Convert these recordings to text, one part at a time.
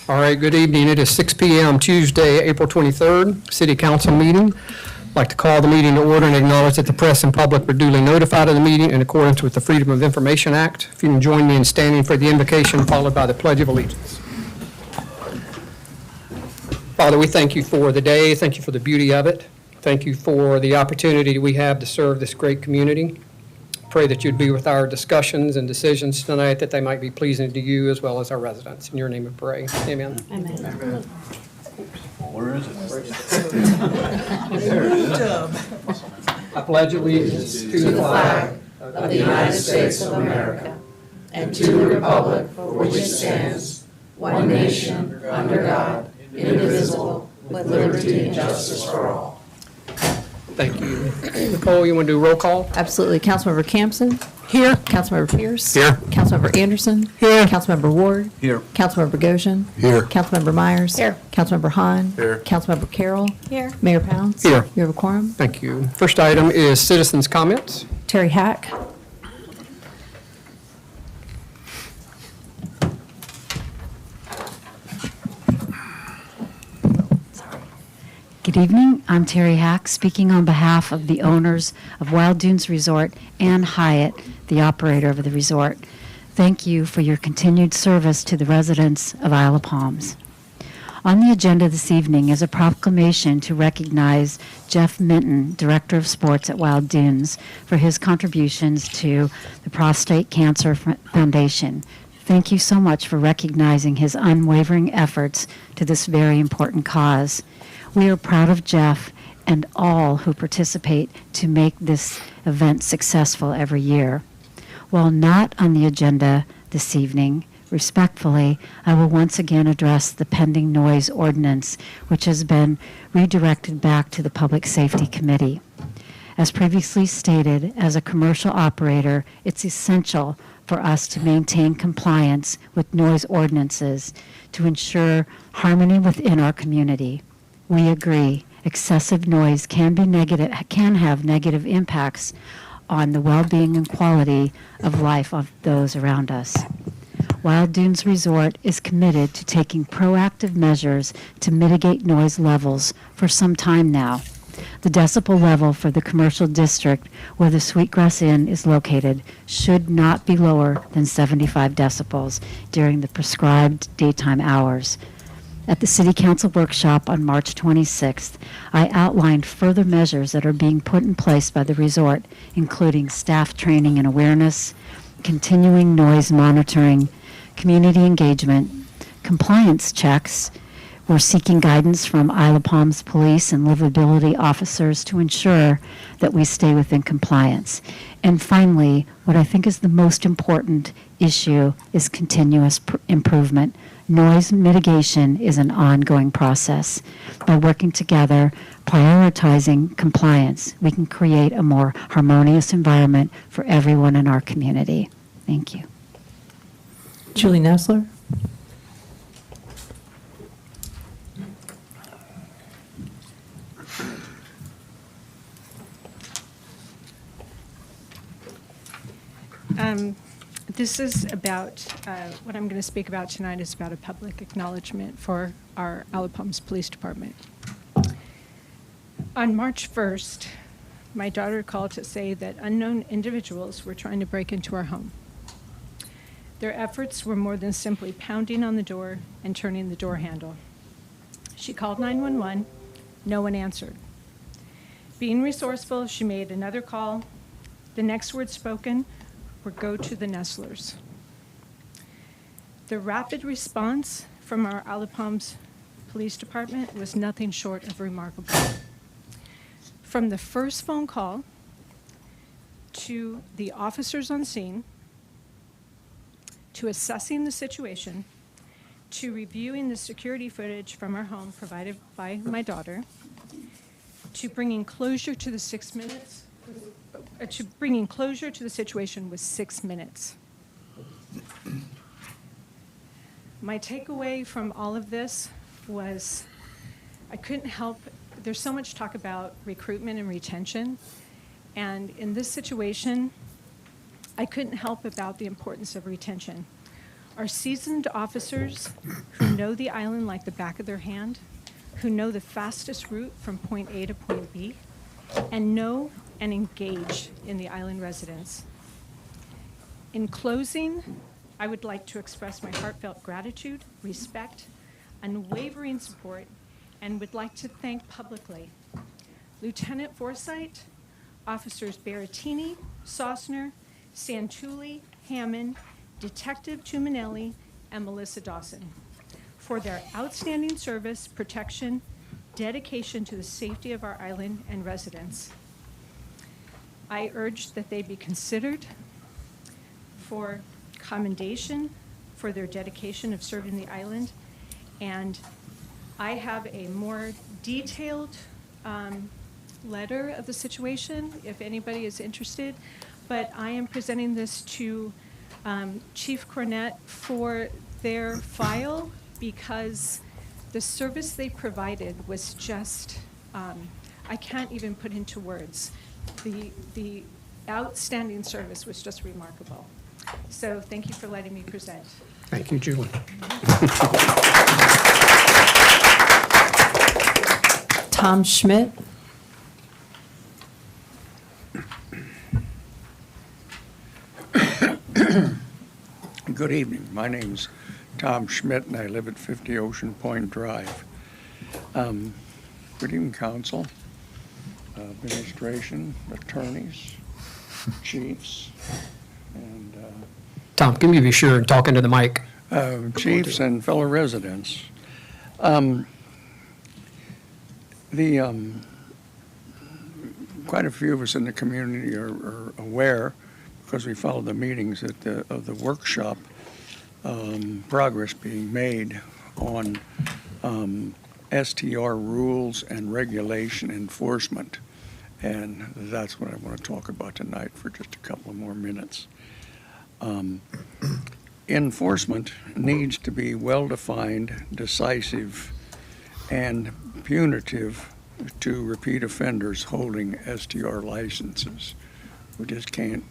All right, good evening. It is 6 p.m. Tuesday, April 23rd, City Council meeting. I'd like to call the meeting to order and acknowledge that the press and public were duly notified of the meeting in accordance with the Freedom of Information Act. If you can join me in standing for the invocation followed by the Pledge of Allegiance. Father, we thank you for the day. Thank you for the beauty of it. Thank you for the opportunity we have to serve this great community. Pray that you'd be with our discussions and decisions tonight, that they might be pleasing to you as well as our residents. In your name we pray. Amen. Amen. Amen. Where is it? There it is. I pledge allegiance to the flag of the United States of America and to the republic for which it stands, one nation, under God, indivisible, with liberty and justice for all. Thank you. Nicole, you want to do roll call? Absolutely. Councilmember Campson? Here. Councilmember Pierce? Here. Councilmember Anderson? Here. Councilmember Ward? Here. Councilmember Goshen? Here. Councilmember Myers? Here. Councilmember Hahn? Here. Councilmember Carroll? Here. Mayor Pounds? Here. You have a quorum? Thank you. First item is citizens' comments. Terry Hack? Good evening. I'm Terry Hack, speaking on behalf of the owners of Wild Dunes Resort and Hyatt, the operator of the resort. Thank you for your continued service to the residents of Isle of Palms. On the agenda this evening is a proclamation to recognize Jeff Minton, Director of Sports at Wild Dunes, for his contributions to the Prostate Cancer Foundation. Thank you so much for recognizing his unwavering efforts to this very important cause. We are proud of Jeff and all who participate to make this event successful every year. While not on the agenda this evening, respectfully, I will once again address the pending noise ordinance, which has been redirected back to the Public Safety Committee. As previously stated, as a commercial operator, it's essential for us to maintain compliance with noise ordinances to ensure harmony within our community. We agree excessive noise can have negative impacts on the well-being and quality of life of those around us. Wild Dunes Resort is committed to taking proactive measures to mitigate noise levels for some time now. The decibel level for the commercial district where the Sweetgrass Inn is located should not be lower than 75 decibels during the prescribed daytime hours. At the City Council workshop on March 26th, I outlined further measures that are being put in place by the resort, including staff training and awareness, continuing noise monitoring, community engagement, compliance checks. We're seeking guidance from Isle of Palms police and livability officers to ensure that we stay within compliance. And finally, what I think is the most important issue is continuous improvement. Noise mitigation is an ongoing process. By working together, prioritizing compliance, we can create a more harmonious environment for everyone in our community. Thank you. Julie Nessler? This is about, what I'm going to speak about tonight is about a public acknowledgement for our Isle of Palms Police Department. On March 1st, my daughter called to say that unknown individuals were trying to break into our home. Their efforts were more than simply pounding on the door and turning the door handle. She called 911. No one answered. Being resourceful, she made another call. The next words spoken were "go to the Nestlers." The rapid response from our Isle of Palms Police Department was nothing short of remarkable. From the first phone call to the officers on scene, to assessing the situation, to reviewing the security footage from our home provided by my daughter, to bringing closure to the 6 minutes, to bringing closure to the situation was 6 minutes. My takeaway from all of this was I couldn't help, there's so much talk about recruitment and retention, and in this situation, I couldn't help about the importance of retention. Our seasoned officers who know the island like the back of their hand, who know the fastest route from point A to point B, and know and engage in the island residents. In closing, I would like to express my heartfelt gratitude, respect, unwavering support, and would like to thank publicly Lieutenant Forsythe, Officers Berrettini, Sosner, Santulli, Hammond, Detective Tuminelli, and Melissa Dawson for their outstanding service, protection, dedication to the safety of our island and residents. I urge that they be considered for commendation for their dedication of serving the island. And I have a more detailed letter of the situation if anybody is interested, but I am presenting this to Chief Cornett for their file because the service they provided was just, I can't even put into words. The outstanding service was just remarkable. So thank you for letting me present. Thank you, Julie. Tom Schmidt. Good evening. My name's Tom Schmidt, and I live at 50 Ocean Point Drive. Good evening, council, administration, attorneys, chiefs, and Tom, can you be sure and talk into the mic? chiefs and fellow residents. Quite a few of us in the community are aware, because we follow the meetings of the workshop, progress being made on STR rules and regulation enforcement. And that's what I want to talk about tonight for just a couple of more minutes. Enforcement needs to be well-defined, decisive, and punitive to repeat offenders holding STR licenses. We just can't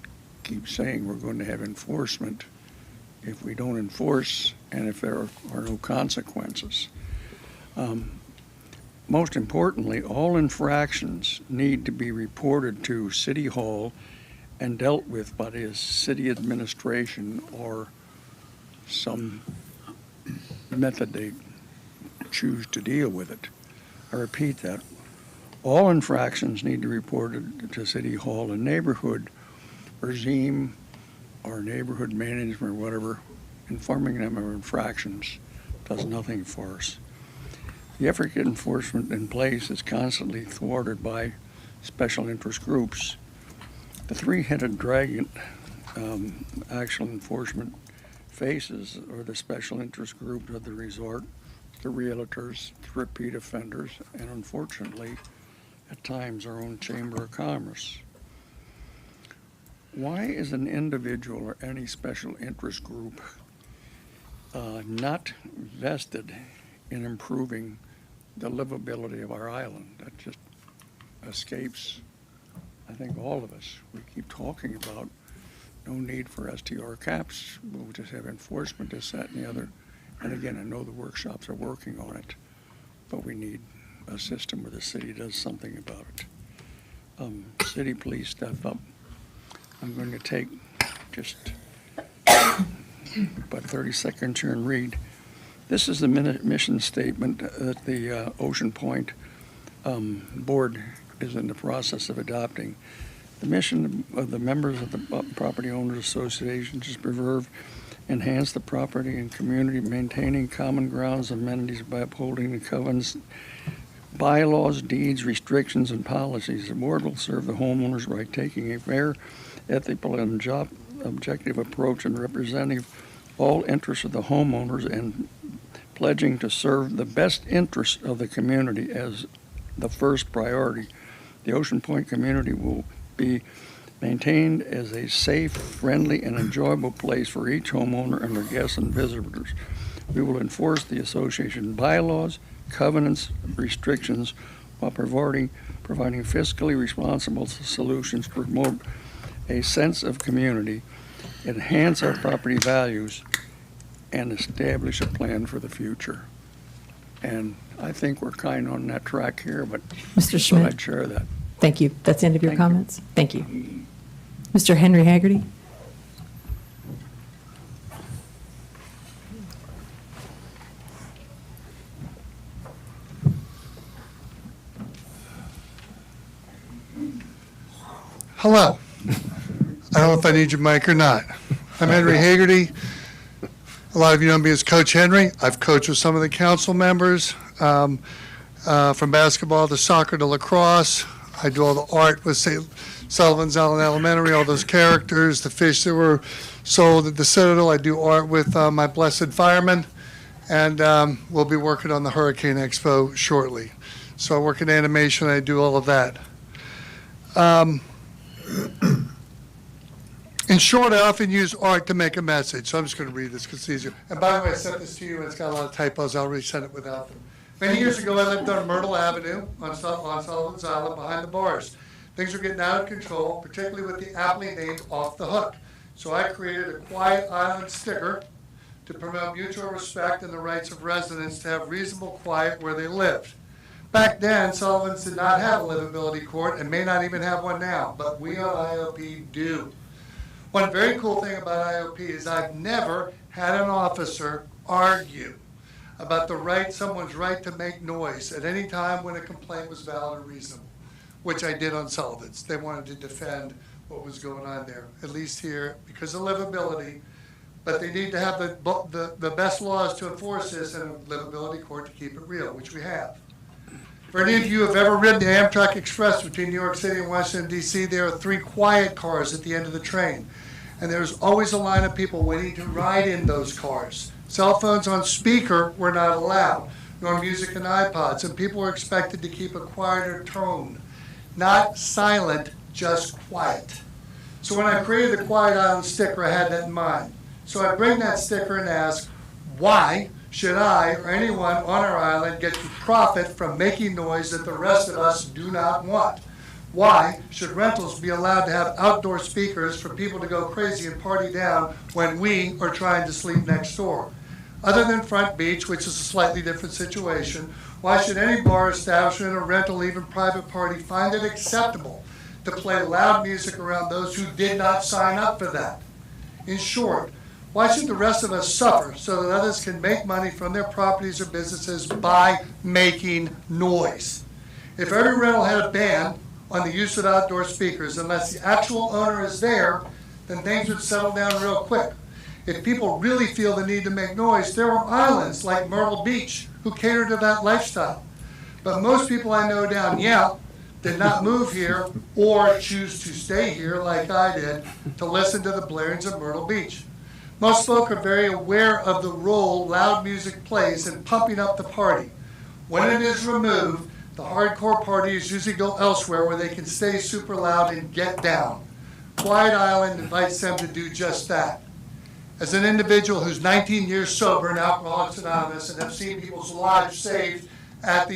keep saying we're going to have enforcement if we don't enforce and if there are no consequences. Most importantly, all infractions need to be reported to City Hall and dealt with by the city administration or some method they choose to deal with it. I repeat that. All infractions need to be reported to City Hall and neighborhood regime or neighborhood management or whatever. Informing them of infractions does nothing for us. The effort to get enforcement in place is constantly thwarted by special interest groups. The three-headed dragon actual enforcement faces are the special interest groups of the resort, the realtors, the repeat offenders, and unfortunately, at times, our own Chamber of Commerce. Why is an individual or any special interest group not vested in improving the livability of our island? That just escapes, I think, all of us. We keep talking about no need for STR caps. We'll just have enforcement, this, that, and the other. And again, I know the workshops are working on it, but we need a system where the city does something about it. City police step up. I'm going to take just about 30 seconds here and read. This is the mission statement that the Ocean Point board is in the process of adopting. The mission of the members of the Property Owners Association is to preserve, enhance the property and community, maintaining common grounds, amenities by upholding the covenants, bylaws, deeds, restrictions, and policies. The board will serve the homeowners by taking a fair, ethical, and objective approach in representing all interests of the homeowners and pledging to serve the best interests of the community as the first priority. The Ocean Point community will be maintained as a safe, friendly, and enjoyable place for each homeowner and their guests and visitors. We will enforce the association bylaws, covenants, restrictions while providing fiscally responsible solutions to promote a sense of community, enhance our property values, and establish a plan for the future. And I think we're kind of on that track here, but Mr. thought Schmidt, I'd share that. thank you. That's the end of your Thank you. comments? Thank you. Mr. Henry Haggerty? Hello. I don't know if I need your mic or not. I'm Henry Haggerty. A lot of you know me as Coach Henry. I've coached with some of the council members, from basketball to soccer to lacrosse. I do all the art with St. Sullivan's Island Elementary, all those characters, the fish that were sold at the Citadel. I do art with my blessed firemen, and we'll be working on the Hurricane Expo shortly. So I work in animation, I do all of that. In short, I often use art to make a message, so I'm just going to read this because it's easier. And by the way, I sent this to you, and it's got a lot of typos. I'll resend it without them. Many years ago, I lived on Myrtle Avenue on Sullivan's Island behind the bars. Things were getting out of control, particularly with the aptly named Off the Hook. So I created a Quiet Island sticker to promote mutual respect and the rights of residents to have reasonable quiet where they lived. Back then, Sullivan's did not have a livability court and may not even have one now, but we on IOP do. One very cool thing about IOP is I've never had an officer argue about someone's right to make noise at any time when a complaint was valid or reasonable, which I did on Sullivan's. They wanted to defend what was going on there, at least here, because of livability. But they need to have the best laws to enforce this and a livability court to keep it real, which we have. For any of you who have ever ridden the Amtrak Express between New York City and Washington, D.C., there are 3 quiet cars at the end of the train. And there's always a line of people waiting to ride in those cars. Cell phones on speaker were not allowed, nor music and iPods, and people were expected to keep a quieter tone. Not silent, just quiet. So when I created the Quiet Island sticker, I had that in mind. So I bring that sticker and ask, why should I or anyone on our island get to profit from making noise that the rest of us do not want? Why should rentals be allowed to have outdoor speakers for people to go crazy and party down when we are trying to sleep next door? Other than Front Beach, which is a slightly different situation, why should any bar establishment or rental, even private party, find it acceptable to play loud music around those who did not sign up for that? In short, why should the rest of us suffer so that others can make money from their properties or businesses by making noise? If every rental had a ban on the use of outdoor speakers, unless the actual owner is there, then things would settle down real quick. If people really feel the need to make noise, there are islands like Myrtle Beach who cater to that lifestyle. But most people I know down Yelp did not move here or choose to stay here like I did to listen to the blarings of Myrtle Beach. Most folk are very aware of the role loud music plays in pumping up the party. When it is removed, the hardcore parties usually go elsewhere where they can stay super loud and get down. Quiet Island invites them to do just that. As an individual who's 19 years sober in Alcoholics Anonymous and have seen people's lives saved at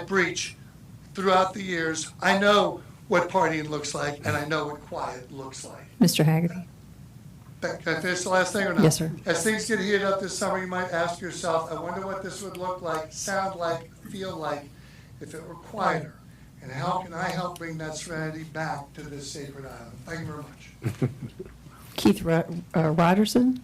Breach throughout the years, I know what partying looks like and I know what quiet looks like. Mr. Haggerty? Can I finish the last thing or not? Yes, sir. As things get heated up this summer, you might ask yourself, I wonder what this would look like, sound like, feel like if it were quieter. And how can I help bring that serenity back to this sacred island? Thank you very much. Keith Rogerson?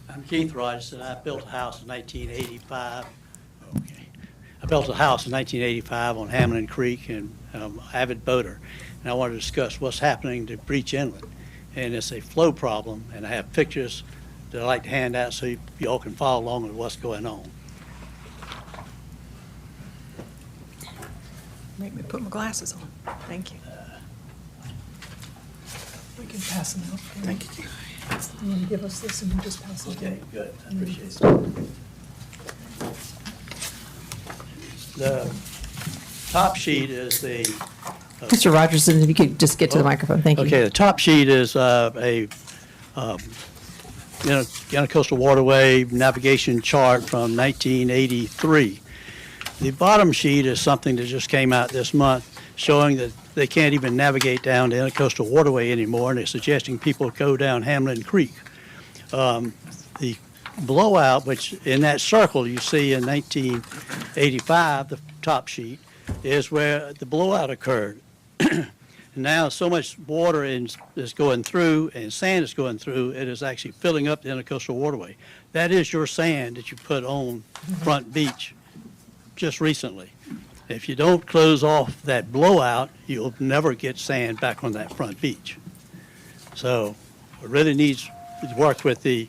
I'm Keith Rogerson. I built a house in 1985. I built a house in 1985 on Hamlin Creek, and I'm an avid boater. And I want to discuss what's happening to Breach Inlet. And it's a flow problem, and I have pictures that I like to hand out so you all can follow along with what's going on. Make me put my glasses on. Thank you. We can pass them out. Thank you, Keith. You want to give us this and you just pass it? Okay, good. I appreciate it. The top sheet is the Mr. Rogerson, if you could just get to the microphone, thank you. Okay, the top sheet is a Intercoastal Waterway navigation chart from 1983. The bottom sheet is something that just came out this month showing that they can't even navigate down the Intercoastal Waterway anymore, and they're suggesting people go down Hamlin Creek. The blowout, which in that circle you see in 1985, the top sheet, is where the blowout occurred. Now so much water is going through and sand is going through, it is actually filling up the Intercoastal Waterway. That is your sand that you put on Front Beach just recently. If you don't close off that blowout, you'll never get sand back on that Front Beach. So it really needs to work with the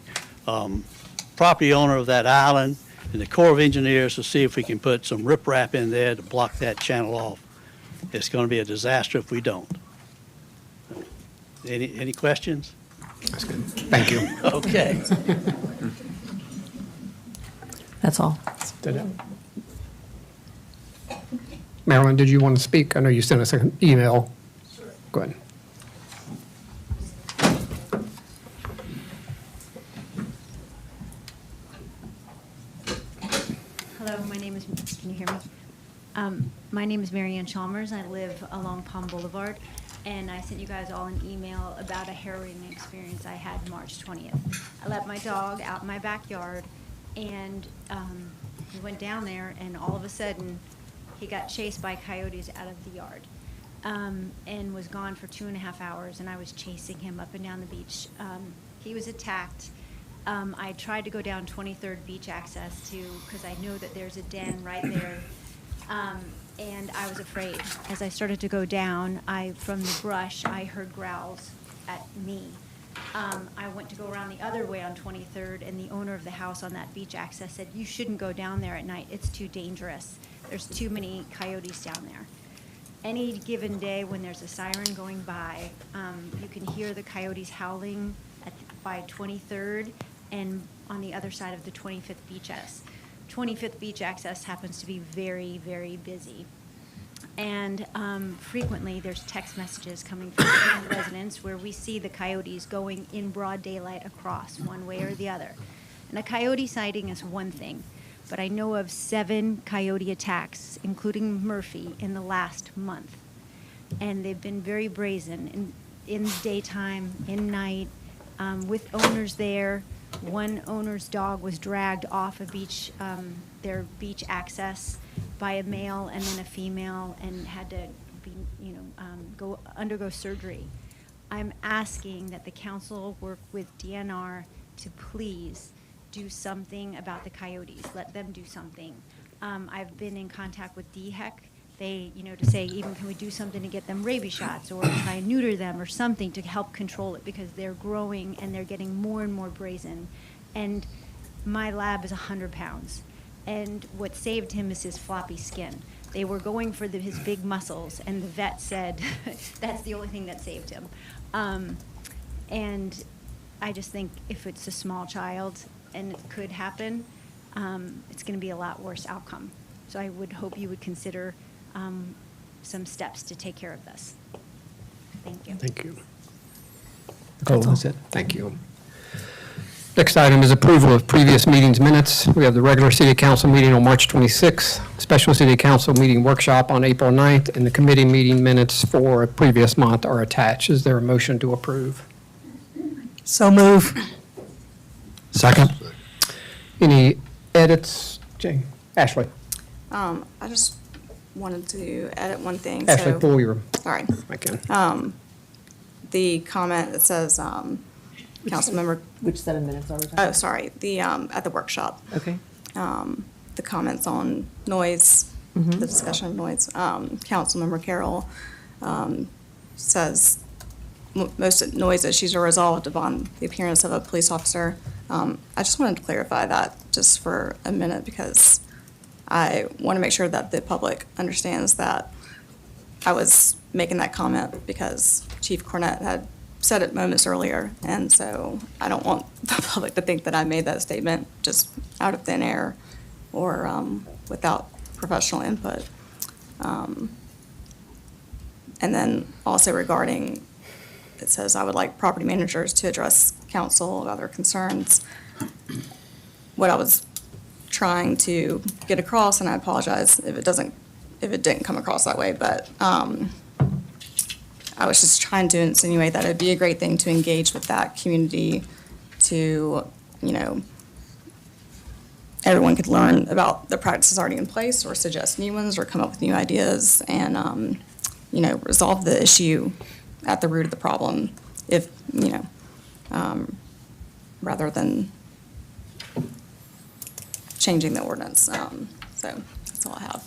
property owner of that island and the Corps of Engineers to see if we can put some riprap in there to block that channel off. It's going to be a disaster if we don't. Any questions? That's good. Thank you. Okay. That's all. Marilyn, did you want to speak? I know you sent us an email. Go ahead. Hello, my name is, can you hear me? My name is Marianne Chalmers. I live along Palm Boulevard, and I sent you guys all an email about a harrowing experience I had March 20th. I let my dog out in my backyard, and he went down there, and all of a sudden, he got chased by coyotes out of the yard, and was gone for 2.5 hours, and I was chasing him up and down the beach. He was attacked. I tried to go down 23rd Beach Access because I know that there's a den right there. And I was afraid. As I started to go down, from the brush, I heard growls at me. I went to go around the other way on 23rd, and the owner of the house on that beach access said, "You shouldn't go down there at night. It's too dangerous. There's too many coyotes down there." Any given day when there's a siren going by, you can hear the coyotes howling by 23rd and on the other side of the 25th Beach Access. 25th Beach Access happens to be very, very busy. And frequently, there's text messages coming from residents where we see the coyotes going in broad daylight across one way or the other. And a coyote sighting is one thing, but I know of 7 coyote attacks, including Murphy, in the last month. And they've been very brazen in the daytime, in night, with owners there. One owner's dog was dragged off a beach, their beach access, by a male and then a female, and had to be, undergo surgery. I'm asking that the council work with DNR to please do something about the coyotes. Let them do something. I've been in contact with DHEC. They, to say, even can we do something to get them rabies shots or try and neuter them or something to help control it, because they're growing and they're getting more and more brazen. And my lab is 100 pounds. And what saved him is his floppy skin. They were going for his big muscles, and the vet said that's the only thing that saved him. And I just think if it's a small child and it could happen, it's going to be a lot worse outcome. So I would hope you would consider some steps to take care of this. Thank you. Thank you. Nicole, that's it. Thank you. Next item is approval of previous meetings minutes. We have the regular city council meeting on March 26th, special city council meeting workshop on April 9th, and the committee meeting minutes for a previous month are attached. Is there a motion to approve? So move. Second. Any edits? Jane? Ashley? I just wanted to edit one thing. Ashley, So, pull your sorry. mic in. The comment that says, Councilmember, Which set of minutes are we talking? oh, sorry, the, at the workshop, Okay. the comments on noise, the discussion of noise. Councilmember Carroll, says most noise issues are resolved upon the appearance of a police officer. I just wanted to clarify that just for a minute, because I want to make sure that the public understands that I was making that comment because Chief Cornett had said it moments earlier, and so I don't want the public to think that I made that statement just out of thin air or without professional input. And then also regarding it says, I would like property managers to address council about their concerns. What I was trying to get across, and I apologize if it didn't come across that way, but I was just trying to insinuate that it'd be a great thing to engage with that community to, everyone could learn about the practices already in place or suggest new ones or come up with new ideas and, resolve the issue at the root of the problem if, rather than changing the ordinance. So that's all I have.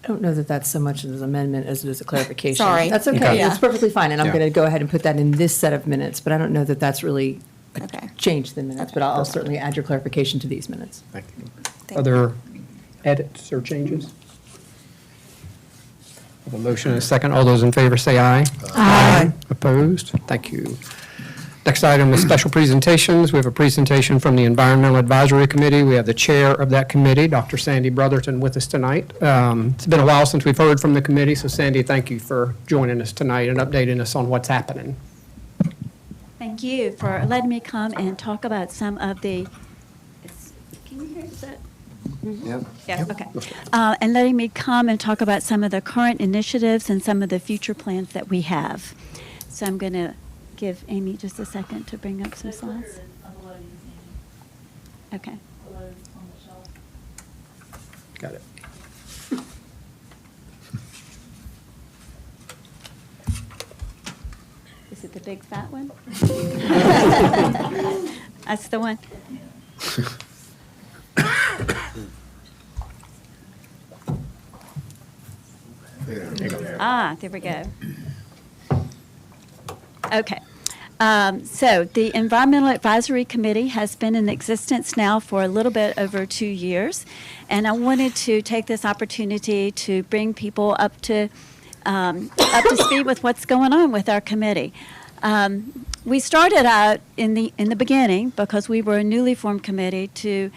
I don't know that that's so much as an amendment as it is a clarification. Sorry. That's Okay. okay. Yeah. It's perfectly fine, and I'm Yeah. going to go ahead and put that in this set of minutes, but I don't know that that's really Okay. changed the minutes, but I'll certainly add your clarification to these minutes. Thank you. Thank Other edits or changes? Have a motion and a second. All those in favor say aye. Aye. Opposed? Thank you. Next item is special presentations. We have a presentation from the Environmental Advisory Committee. We have the chair of that committee, Dr. Sandy Brotherton, with us tonight. It's been a while since we've heard from the committee, so Sandy, thank you for joining us tonight and updating us on what's happening. Thank you for letting me come and talk about some of the, can you hear, is that? Yeah, okay. And letting me come and talk about some of the current initiatives and some of the future plans that we have. So I'm going to give Amy just a second to bring up some slides. Okay. Got it. Is it the big fat one? That's the one. There we go. Okay. So the Environmental Advisory Committee has been in existence now for a little bit over 2 years, and I wanted to take this opportunity to bring people up to speed with what's going on with our committee. We started out in the beginning, because we were a newly formed committee, to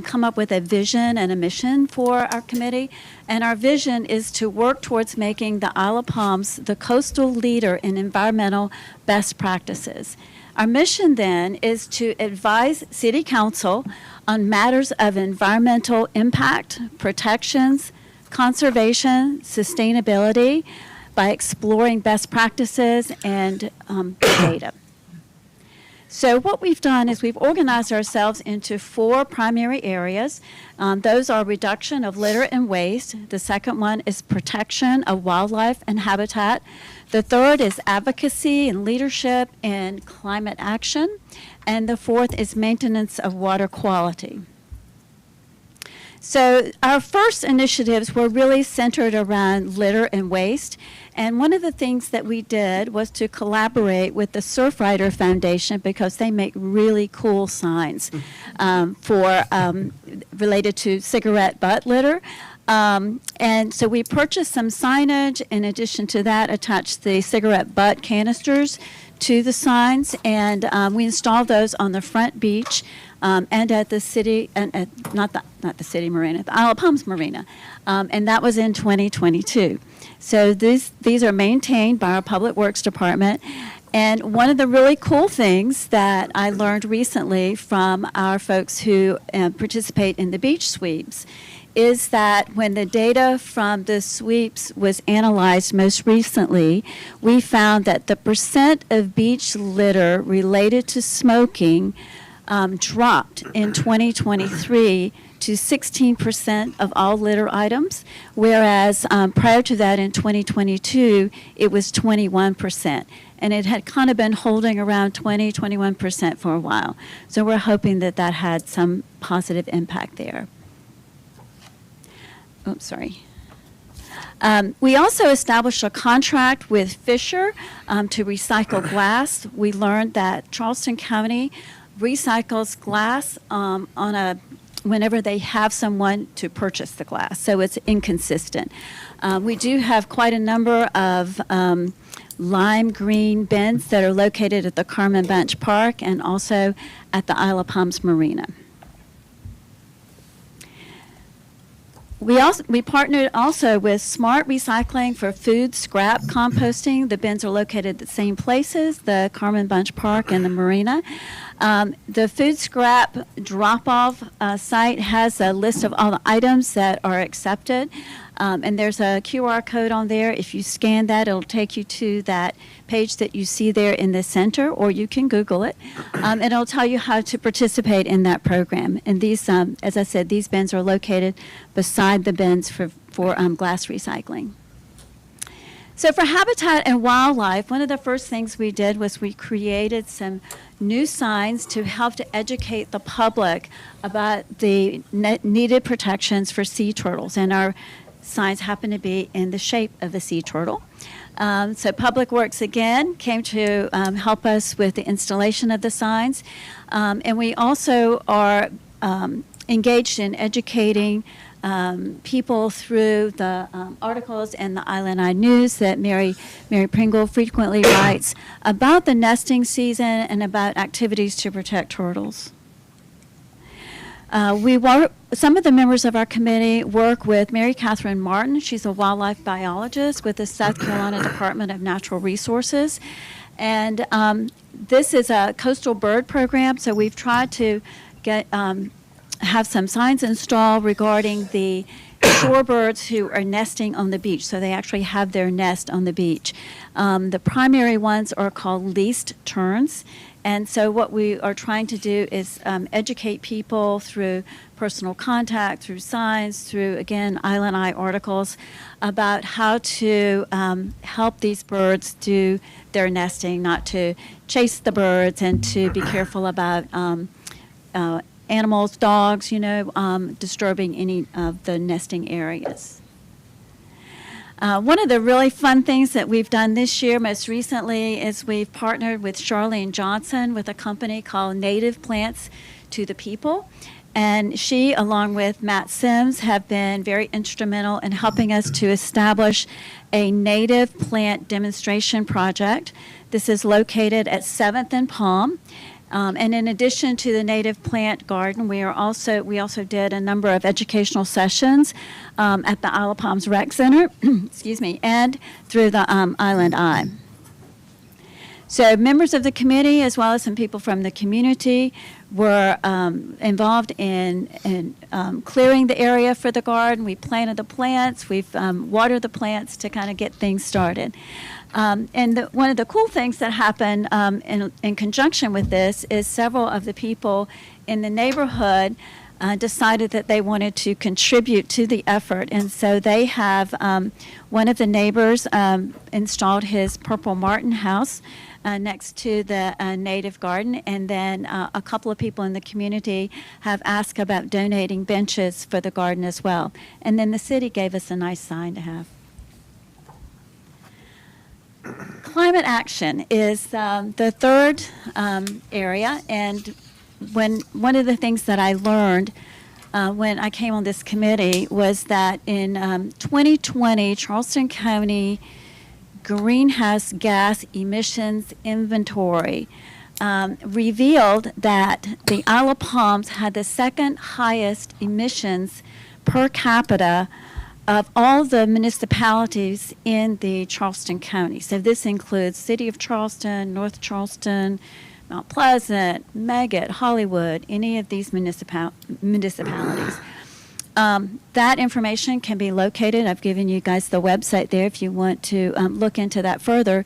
come up with a vision and a mission for our committee. And our vision is to work towards making the Isle of Palms the coastal leader in environmental best practices. Our mission then is to advise City Council on matters of environmental impact, protections, conservation, sustainability, by exploring best practices and data. So what we've done is we've organized ourselves into 4 primary areas. Those are reduction of litter and waste. The second one is protection of wildlife and habitat. The third is advocacy and leadership in climate action. And the fourth is maintenance of water quality. So our first initiatives were really centered around litter and waste. And one of the things that we did was to collaborate with the Surfrider Foundation, because they make really cool signs related to cigarette butt litter. And so we purchased some signage. In addition to that, attached the cigarette butt canisters to the signs, and we installed those on the front beach and at the city, and not the city marina, the Isle of Palms Marina, and that was in 2022. So these are maintained by our Public Works Department. And one of the really cool things that I learned recently from our folks who participate in the beach sweeps is that when the data from the sweeps was analyzed most recently, we found that the percent of beach litter related to smoking dropped in 2023 to 16% of all litter items, whereas prior to that in 2022, it was 21%. And it had kind of been holding around 21% for a while. So we're hoping that that had some positive impact there. Oops, sorry. We also established a contract with Fisher to recycle glass. We learned that Charleston County recycles glass whenever they have someone to purchase the glass, so it's inconsistent. We do have quite a number of lime green bins that are located at the Carmen Bench Park and also at the Isle of Palms Marina. We partnered also with Smart Recycling for food scrap composting. The bins are located at the same places, the Carmen Bunch Park and the Marina. The food scrap drop-off site has a list of all the items that are accepted, and there's a QR code on there. If you scan that, it'll take you to that page that you see there in the center, or you can Google it, and it'll tell you how to participate in that program. And these, as I said, these bins are located beside the bins for glass recycling. So for Habitat and Wildlife, one of the first things we did was we created some new signs to help to educate the public about the needed protections for sea turtles. And our signs happen to be in the shape of a sea turtle. So Public Works, again, came to help us with the installation of the signs. And we also are engaged in educating people through the articles and the Island Eye News that Mary Pringle frequently writes about the nesting season and about activities to protect turtles. Some of the members of our committee work with Mary Catherine Martin. She's a wildlife biologist with the South Carolina Department of Natural Resources. And this is a coastal bird program, so we've tried to get have some signs installed regarding the shorebirds who are nesting on the beach. So they actually have their nest on the beach. The primary ones are called least terns. And so what we are trying to do is educate people through personal contact, through signs, through, again, Island Eye articles about how to help these birds do their nesting, not to chase the birds, and to be careful about animals, dogs, disturbing any of the nesting areas. One of the really fun things that we've done this year, most recently, is we've partnered with Charlene Johnson with a company called Native Plants to the People. And she, along with Matt Sims, have been very instrumental in helping us to establish a native plant demonstration project. This is located at 7th and Palm. And in addition to the native plant garden, we also did a number of educational sessions at the Isle of Palms Rec Center, excuse me, and through the Island Eye. So members of the committee, as well as some people from the community, were involved in clearing the area for the garden. We planted the plants. We've watered the plants to kind of get things started. And one of the cool things that happened in conjunction with this is several of the people in the neighborhood decided that they wanted to contribute to the effort. And so they have, one of the neighbors installed his purple martin house next to the native garden. And then a couple of people in the community have asked about donating benches for the garden as well. And then the city gave us a nice sign to have. Climate action is the third area, and one of the things that I learned when I came on this committee was that in 2020, Charleston County greenhouse gas emissions inventory revealed that the Isle of Palms had the second highest emissions per capita of all the municipalities in the Charleston County. So this includes City of Charleston, North Charleston, Mount Pleasant, Meggett, Hollywood, any of these municipalities. That information can be located. I've given you guys the website there if you want to look into that further.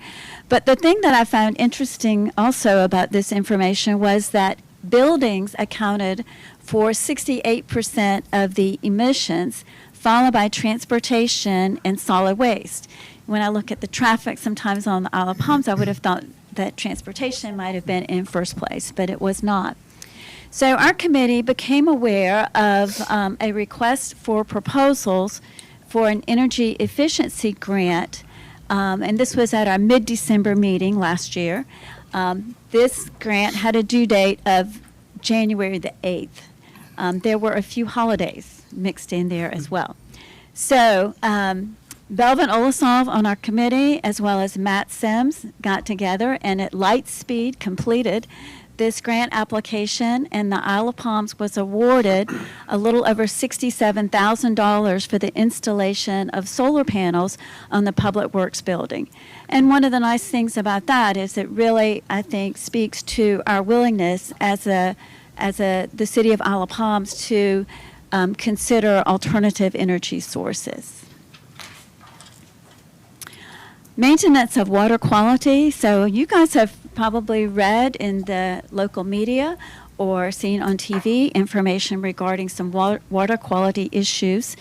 But the thing that I found interesting also about this information was that buildings accounted for 68% of the emissions, followed by transportation and solid waste. When I look at the traffic sometimes on the Isle of Palms, I would have thought that transportation might have been in first place, but it was not. So our committee became aware of a request for proposals for an energy efficiency grant, and this was at our mid-December meeting last year. This grant had a due date of January the 8th. There were a few holidays mixed in there as well. So Belvin Olasov on our committee, as well as Matt Sims, got together and at light speed completed this grant application, and the Isle of Palms was awarded a little over $67,000 for the installation of solar panels on the Public Works building. And one of the nice things about that is it really, I think, speaks to our willingness as the city of Isle of Palms to consider alternative energy sources. Maintenance of water quality. So you guys have probably read in the local media or seen on TV information regarding some water quality issues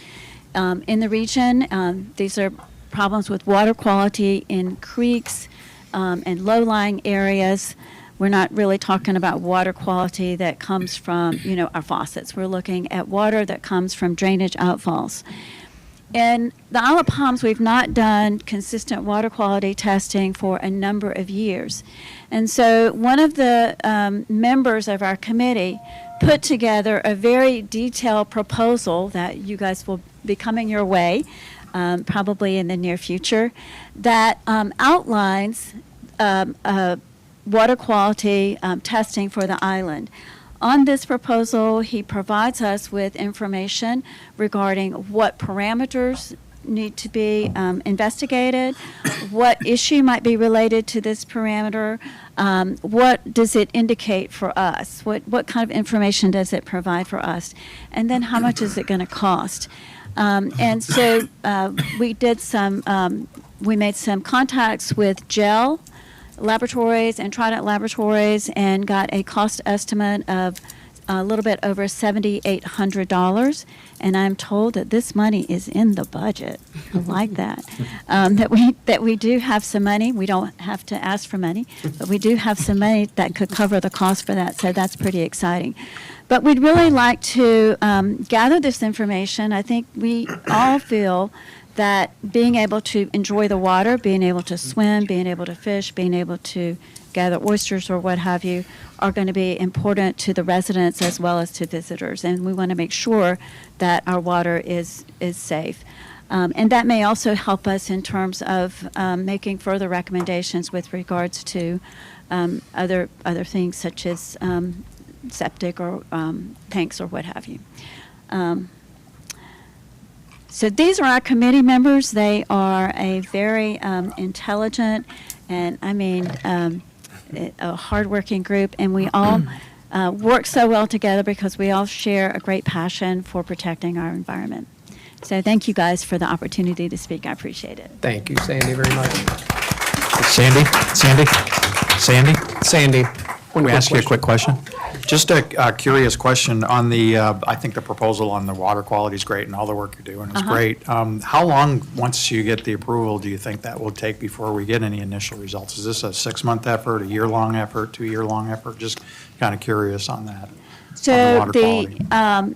in the region. These are problems with water quality in creeks and low-lying areas. We're not really talking about water quality that comes from, our faucets. We're looking at water that comes from drainage outfalls. In the Isle of Palms, we've not done consistent water quality testing for a number of years. And so one of the members of our committee put together a very detailed proposal that you guys will be coming your way, probably in the near future, that outlines water quality testing for the island. On this proposal, he provides us with information regarding what parameters need to be investigated, what issue might be related to this parameter, what does it indicate for us, what kind of information does it provide for us, and then how much is it going to cost. And so we made some contacts with GEL Laboratories and Trident Laboratories and got a cost estimate of a little bit over $7,800. And I'm told that this money is in the budget. I like that. That we do have some money. We don't have to ask for money, but we do have some money that could cover the cost for that. So that's pretty exciting. But we'd really like to gather this information. I think we all feel that being able to enjoy the water, being able to swim, being able to fish, being able to gather oysters or what have you, are going to be important to the residents as well as to visitors. And we want to make sure that our water is safe. And that may also help us in terms of making further recommendations with regards to other things such as septic or tanks or what have you. So these are our committee members. They are a very intelligent and, a hardworking group, and we all work so well together because we all share a great passion for protecting our environment. So thank you guys for the opportunity to speak. I appreciate it. Thank you, Sandy, very much. Sandy? Sandy, Let me ask you a quick question. Just a curious question on the, I think the proposal on the water quality is great and all the work you're doing is great. How long, once you get the approval, do you think that will take before we get any initial results? Is this a 6-month effort, a year-long effort, 2-year-long effort? Just kind of curious on that. So on the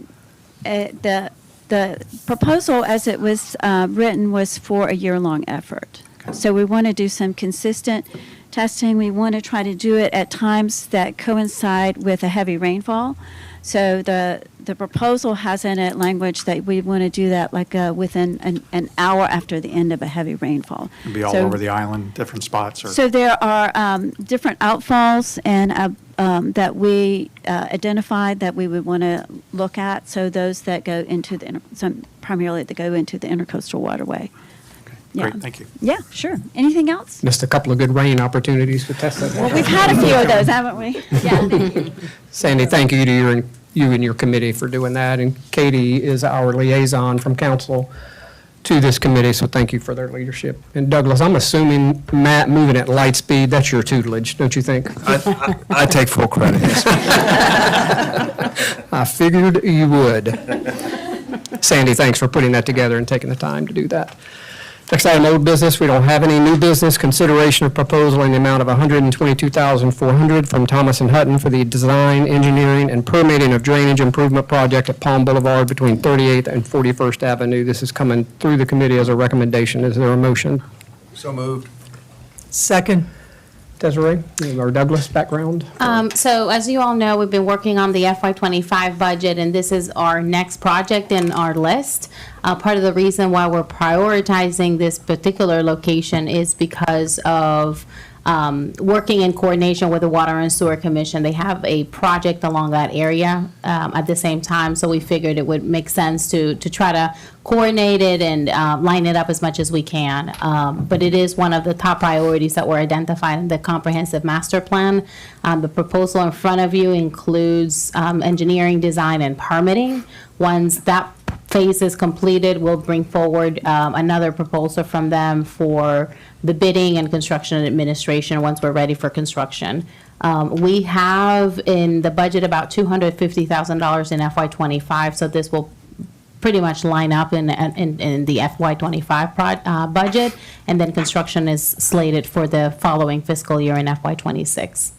water the proposal as it was written was for a year-long effort. Okay. So we want to do some consistent testing. We want to try to do it at times that coincide with a heavy rainfall. So the proposal has in it language that we want to do that like within an hour after the end of a heavy rainfall. It'll be all over the island, different spots? Or? So there are different outfalls and that we identified that we would want to look at. So those that go into primarily that go into the intercoastal waterway. Great, thank you. Yeah, sure. Anything else? missed a couple of good rain opportunities to test that. Well, we've had a few of those, haven't we? Yeah, thank you. Sandy, thank you to you and your committee for doing that. And Katie is our liaison from council to this committee, so thank you for their leadership. And Douglas, I'm assuming, Matt, moving at light speed, that's your tutelage, don't you think? I take full credit. I figured you would. Sandy, thanks for putting that together and taking the time to do that. Next item, old business. We don't have any new business. Consideration of proposal in the amount of $122,400 from Thomas and Hutton for the design, engineering, and permitting of drainage improvement project at Palm Boulevard between 38th and 41st Avenue. This is coming through the committee as a recommendation. Is there a motion? So moved. Second. Desiree, or Douglas, background? So as you all know, we've been working on the FY25 budget, and this is our next project in our list. Part of the reason why we're prioritizing this particular location is because of working in coordination with the Water and Sewer Commission. They have a project along that area at the same time, so we figured it would make sense to try to coordinate it and line it up as much as we can. But it is one of the top priorities that were identified in the comprehensive master plan. The proposal in front of you includes engineering, design, and permitting. Once that phase is completed, we'll bring forward another proposal from them for the bidding and construction administration once we're ready for construction. We have in the budget about $250,000 in FY25, so this will pretty much line up in the FY25 budget, and then construction is slated for the following fiscal year in FY26.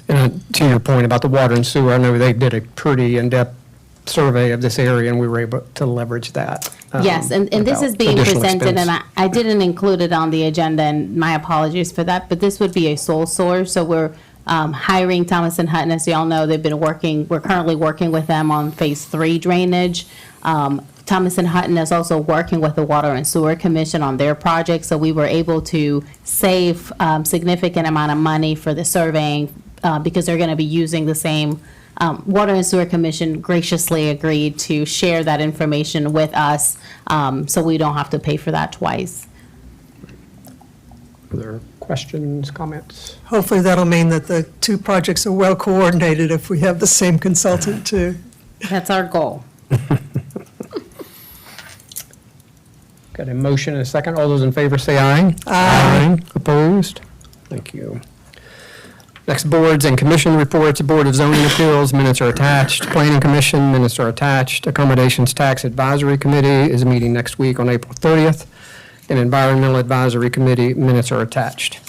And to your point about the water and sewer, I know they did a pretty in-depth survey of this area, and we were able to leverage that. Yes, and this is without being additional presented, expense. and I didn't include it on the agenda, and my apologies for that, but this would be a sole source, so we're hiring Thomas and Hutton. As you all know, we're currently working with them on Phase 3 drainage. Thomas and Hutton is also working with the Water and Sewer Commission on their project, so we were able to save significant amount of money for the surveying because they're going to be using the same. Water and Sewer Commission graciously agreed to share that information with us, so we don't have to pay for that twice. Other questions, comments? Hopefully that'll mean that the two projects are well coordinated if we have the same consultant too. That's our goal. Got a motion and a second. All those in favor say aye. Aye. Opposed? Thank you. Next, boards and commission reports. Board of Zoning Appeals, minutes are attached. Planning Commission, minutes are attached. Accommodations Tax Advisory Committee is meeting next week on April 30th. And Environmental Advisory Committee, minutes are attached.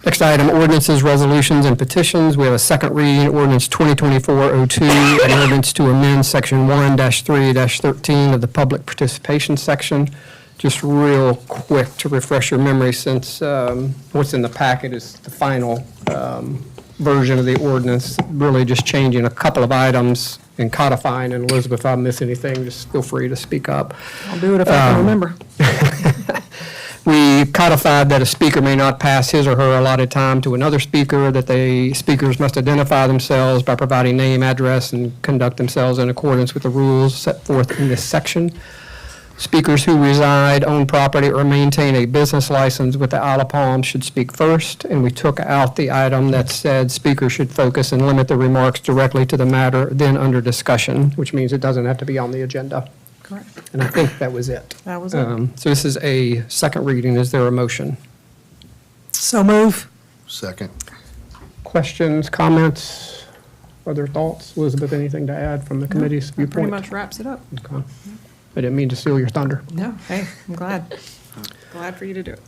Next item, ordinances, resolutions, and petitions. We have a second reading, ordinance 2024-02, an ordinance to amend section 1-3-13 of the public participation section. Just real quick to refresh your memory, since what's in the packet is the final version of the ordinance, really just changing a couple of items and codifying. And Elizabeth, if I miss anything, just feel free to speak up. I'll do it if I can remember. We codified that a speaker may not pass his or her allotted time to another speaker, that speakers must identify themselves by providing name, address, and conduct themselves in accordance with the rules set forth in this section. Speakers who reside, own property, or maintain a business license with the Isle of Palms should speak first, and we took out the item that said speakers should focus and limit the remarks directly to the matter then under discussion, which means it doesn't have to be on the agenda. Correct. And I think that was it. That was it. So this is a second reading. Is there a motion? So move. Second. Questions, comments, other thoughts? Elizabeth, anything to add from the committee's That viewpoint? pretty much wraps it up. Okay. I didn't mean to steal your thunder. No, hey, I'm glad. Glad for you to do it.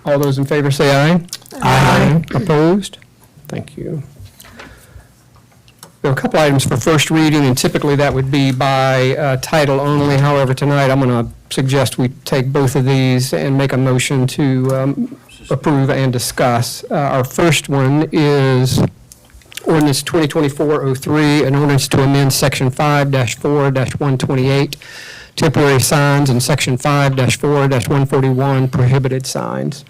All those in favor say aye. Aye. Opposed? Thank you. There are a couple items for first reading, and typically that would be by title only. However, tonight I'm going to suggest we take both of these and make a motion to approve and discuss. Our first one is ordinance 2024-03, an ordinance to amend section 5-4-128, temporary signs, and section 5-4-141, prohibited signs.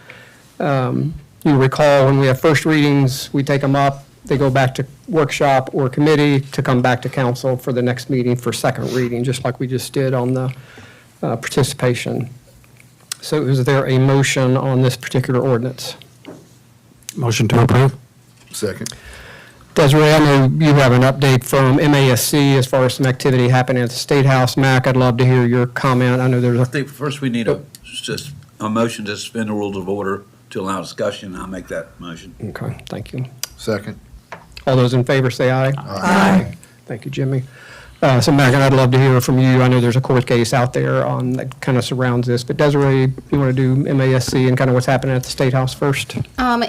You recall when we have first readings, we take them up, they go back to workshop or committee to come back to council for the next meeting for second reading, just like we just did on the participation. So is there a motion on this particular ordinance? Motion to approve. Second. Desiree, I know you have an update from MASC as far as some activity happening at the State House. Mac, I'd love to hear your comment. I know there's I a, think first we need a motion to suspend the rules of order to allow discussion. I'll make that motion. okay, thank you. Second. All those in favor say aye. Aye. Thank you, Jimmy. So Megan, I'd love to hear from you. I know there's a court case out there on that kind of surrounds this, but Desiree, you want to do MASC and kind of what's happening at the State House first?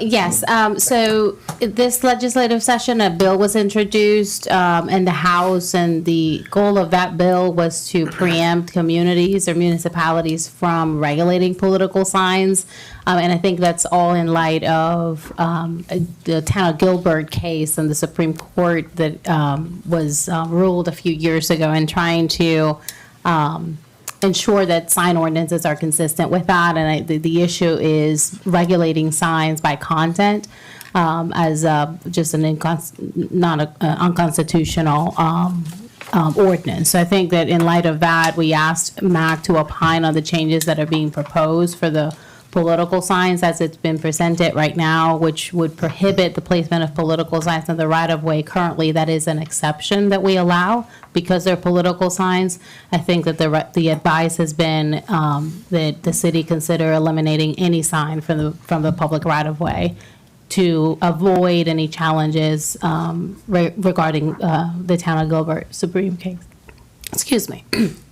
Yes, so this legislative session, a bill was introduced in the House, and the goal of that bill was to preempt communities or municipalities from regulating political signs. And I think that's all in light of the town of Gilbert case and the Supreme Court that was ruled a few years ago and trying to ensure that sign ordinances are consistent with that. And the issue is regulating signs by content as just an unconstitutional ordinance. So I think that in light of that, we asked MAC to opine on the changes that are being proposed for the political signs as it's been presented right now, which would prohibit the placement of political signs in the right-of-way. Currently, that is an exception that we allow because they're political signs. I think that the advice has been that the city consider eliminating any sign from the public right-of-way to avoid any challenges regarding the town of Gilbert Supreme case. Excuse me.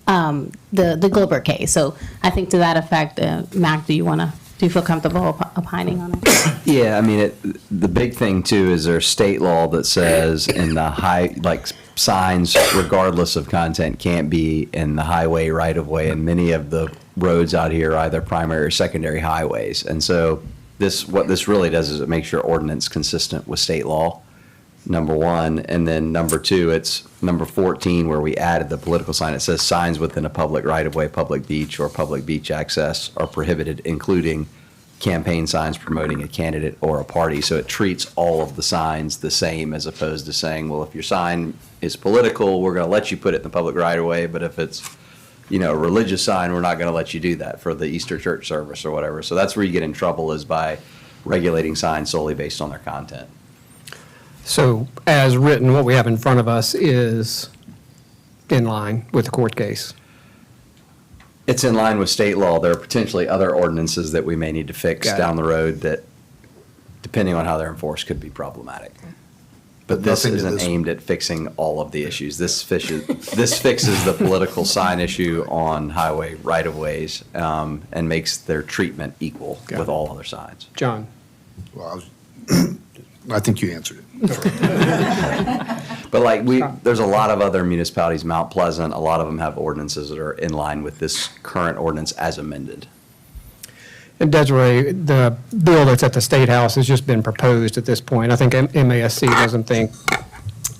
The Gilbert case. So I think to that effect, Mac, do you feel comfortable opining on it? Yeah, I mean, the big thing too is there's state law that says in the signs, regardless of content, can't be in the highway right of way, and many of the roads out here are either primary or secondary highways. And so what this really does is it makes your ordinance consistent with state law, number one. And then number two, it's number 14 where we added the political sign. It says signs within a public right-of-way, public beach, or public beach access are prohibited, including campaign signs promoting a candidate or a party. So it treats all of the signs the same as opposed to saying, well, if your sign is political, we're going to let you put it in the public right-of-way, but if it's a religious sign, we're not going to let you do that for the Easter church service or whatever. So that's where you get in trouble, is by regulating signs solely based on their content. So as written, what we have in front of us is in line with the court case. It's in line with state law. There are potentially other ordinances that we may need to fix Got it. down the road that, depending on how they're enforced, could be problematic. But this nothing to isn't this- aimed at fixing all of the issues. This fixes the political sign issue on highway right-of-ways and makes their treatment equal Got with it. all other signs. John? Well, I think you answered it. But there's a lot of other municipalities, Mount Pleasant, a lot of them have ordinances that are in line with this current ordinance as amended. And Desiree, the bill that's at the State House has just been proposed at this point. I think MASC doesn't think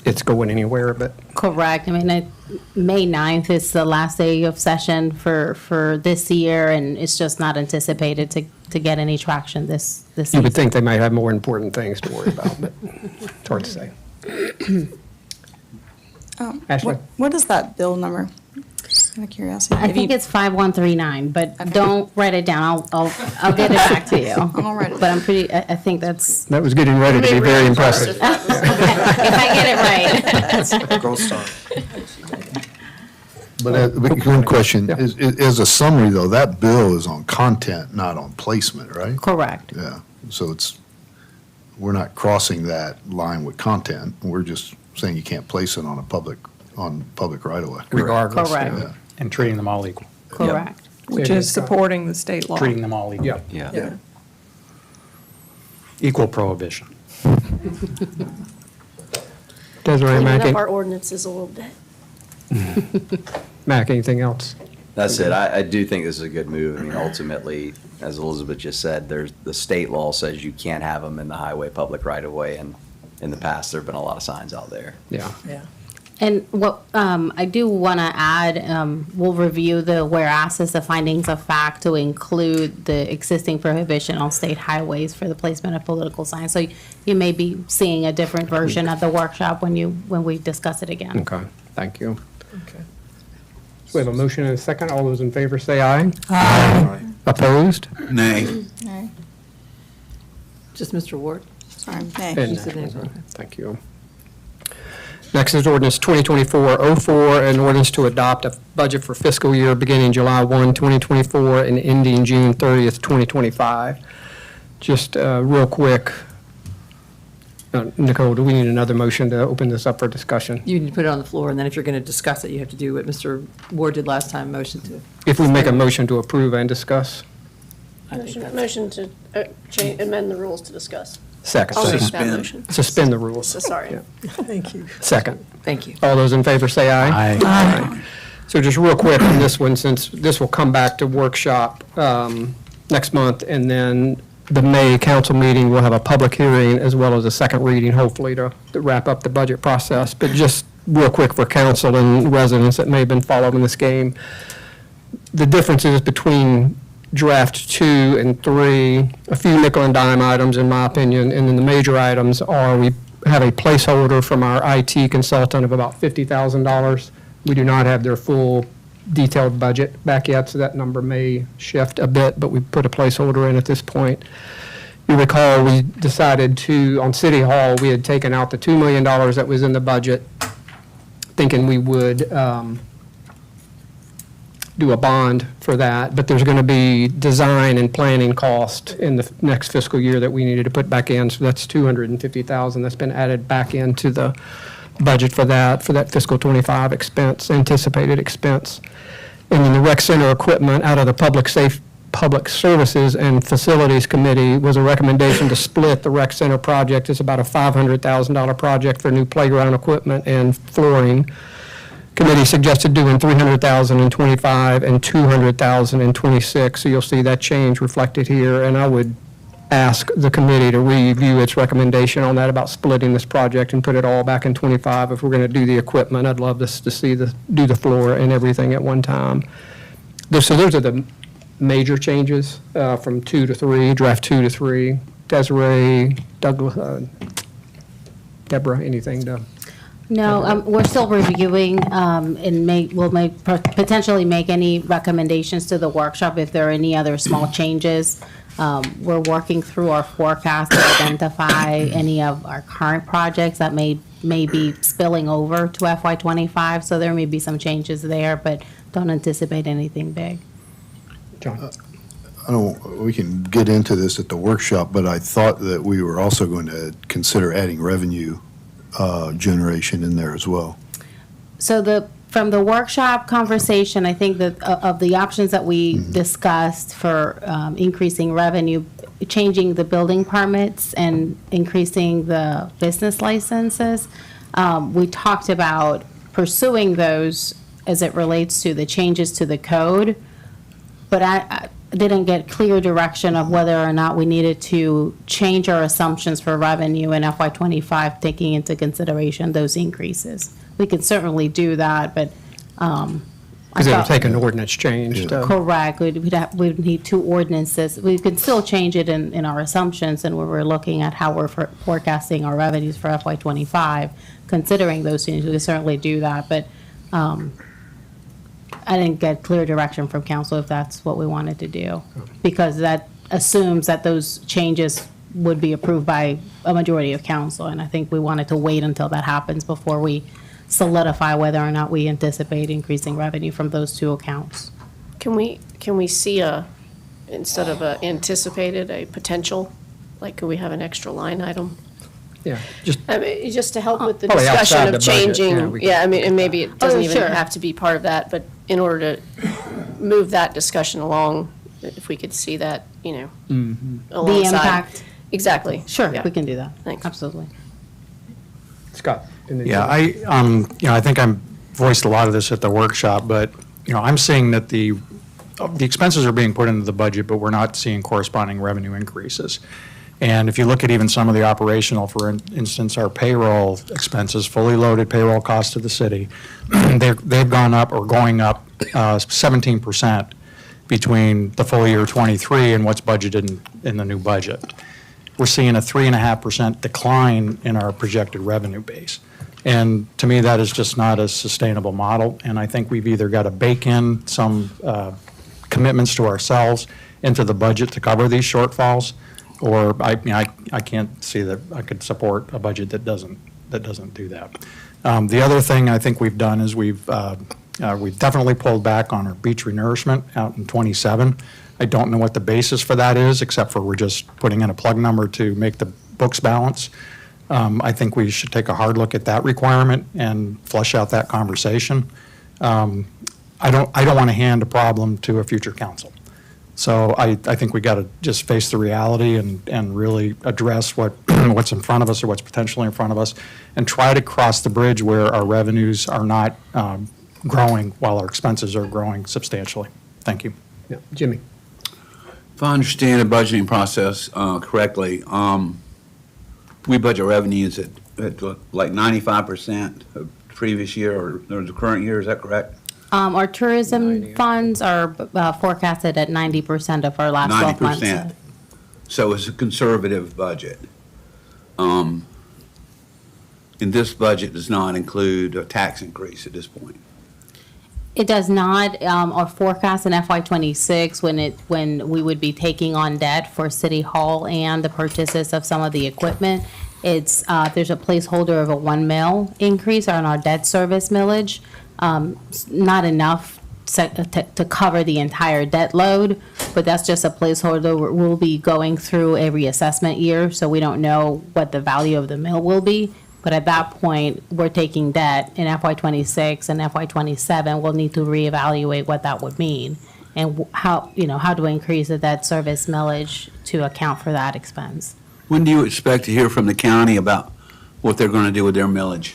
it's going anywhere, but Correct. I mean, May 9th is the last day of session for this year, and it's just not anticipated to get any traction this you season. would think they might have more important things to worry about, but it's hard to say. Ashley? What is that bill number? Just out of curiosity. I think it's 5139, but don't write it down. I'll get it back to you. I'll write it But I think that's, That was getting ready to be very impressive. if I get it right. Gold star. But one question, Yeah. as a summary though, that bill is on content, not on placement, right? Correct. Yeah, so we're not crossing that line with content. We're just saying you can't place it on public right of way. Regardless. Correct. Yeah. And treating them all equal, Correct. Which is supporting the state law. treating them all equal. Yeah. Yeah. Yeah. Equal prohibition. Desiree, Cleaning Mackey? up our ordinances a little bit. Mac, anything else? That's it. I do think this is a good move. I mean, ultimately, as Elizabeth just said, the state law says you can't have them in the highway public right of way, and in the past, there've been a lot of signs out there. Yeah. And what I do want to add, we'll review the whereas the findings of fact to include the existing prohibition on state highways for the placement of political signs. So you may be seeing a different version at the workshop when we discuss it again. Okay, thank you. Okay. So we have a motion and a second. All those in favor say aye. Aye. Opposed? Nay. No, Just Mr. Ward? sorry, nay. And She said nay. Thank you. Next is ordinance 2024-04, an ordinance to adopt a budget for fiscal year beginning July 1, 2024 and ending June 30th, 2025. Just real quick, Nicole, do we need another motion to open this up for discussion? You need to put it on the floor, and then if you're going to discuss it, you have to do what Mr. Ward did last time, motion to. If we make a motion to approve and discuss? Motion to amend the rules to discuss. Second. I'll make that Suspend. motion. Suspend the rules. So sorry. Yeah. Thank you. Second. Thank you. All those in favor say aye. Aye. So just real quick on this one, since this will come back to workshop next month, and then the May council meeting will have a public hearing as well as a second reading, hopefully, to wrap up the budget process. But just real quick for council and residents that may have been following this game, the differences between draft 2 and 3, a few nickel and dime items in my opinion, and then the major items are we have a placeholder from our IT consultant of about $50,000. We do not have their full detailed budget back yet, so that number may shift a bit, but we put a placeholder in at this point. You recall, we decided to, on City Hall, we had taken out the $2 million that was in the budget, thinking we would do a bond for that, but there's going to be design and planning cost in the next fiscal year that we needed to put back in, so that's $250,000 that's been added back into the budget for that fiscal 25 expense, anticipated expense. And then the rec center equipment out of the Public Services and Facilities Committee was a recommendation to split the rec center project. It's about a $500,000 project for new playground equipment and flooring. Committee suggested doing $300,000 in 25 and $200,000 in 26. So you'll see that change reflected here. And I would ask the committee to review its recommendation on that about splitting this project and put it all back in 25. If we're going to do the equipment, I'd love to see do the floor and everything at one time. So those are the major changes from 2 to 3, draft 2 to 3. Desiree, Douglas, Deborah, anything to? No, we're still reviewing, and we'll potentially make any recommendations to the workshop if there are any other small changes. We're working through our forecast to identify any of our current projects that may be spilling over to FY '25, so there may be some changes there, but don't anticipate anything big. John? We can get into this at the workshop, but I thought that we were also going to consider adding revenue generation in there as well. So from the workshop conversation, I think that of the options that we discussed for increasing revenue, changing the building permits and increasing the business licenses, we talked about pursuing those as it relates to the changes to the code, but I didn't get clear direction of whether or not we needed to change our assumptions for revenue in FY '25, taking into consideration those increases. We could certainly do that, but because it would take an ordinance change. correct. We'd need 2 ordinances. We could still change it in our assumptions, and we're looking at how we're forecasting our revenues for FY '25, considering those things. We could certainly do that, but I didn't get clear direction from council if that's what we wanted to do, because that assumes that those changes would be approved by a majority of council, and I think we wanted to wait until that happens before we solidify whether or not we anticipate increasing revenue from those 2 accounts. Can we see instead of a anticipated, a potential? Like, could we have an extra line item? Yeah, just to help with the Probably discussion outside of the budget. changing. Yeah, I mean, and maybe it doesn't even sure. have to be part of that, but in order to move that discussion along, if we could see that, alongside. The impact. Exactly. Sure, Yeah. we can do that. Thanks. Absolutely. Scott? and then Yeah, Jim. I think I'm voiced a lot of this at the workshop, but, I'm seeing that the expenses are being put into the budget, but we're not seeing corresponding revenue increases. And if you look at even some of the operational, for instance, our payroll expenses, fully loaded payroll costs to the city, they've gone up or going up 17% between the full year '23 and what's budgeted in the new budget. We're seeing a 3.5% decline in our projected revenue base. And to me, that is just not a sustainable model. And I think we've either got to bake in some commitments to ourselves into the budget to cover these shortfalls, or I can't see that I could support a budget that doesn't do that. The other thing I think we've done is we've definitely pulled back on our beach renourishment out in 27. I don't know what the basis for that is, except for we're just putting in a plug number to make the books balance. I think we should take a hard look at that requirement and flesh out that conversation. I don't want to hand a problem to a future council. So I think we got to just face the reality and really address what's in front of us or what's potentially in front of us, and try to cross the bridge where our revenues are not growing while our expenses are growing substantially. Thank you. Yeah, Jimmy. If I understand the budgeting process correctly, we budget revenues at like 95% of previous year or the current year, is that correct? Our tourism funds are forecasted at 90% of our last 12 months. 90%. So it's a conservative budget. And this budget does not include a tax increase at this point. It does not. Our forecast in FY '26, when we would be taking on debt for City Hall and the purchases of some of the equipment, there's a placeholder of a 1 mil increase on our debt service millage. Not enough to cover the entire debt load, but that's just a placeholder. We'll be going through a reassessment year, so we don't know what the value of the mill will be. But at that point, we're taking debt in FY '26 and FY '27. We'll need to reevaluate what that would mean and how to increase the debt service millage to account for that expense. When do you expect to hear from the county about what they're going to do with their millage?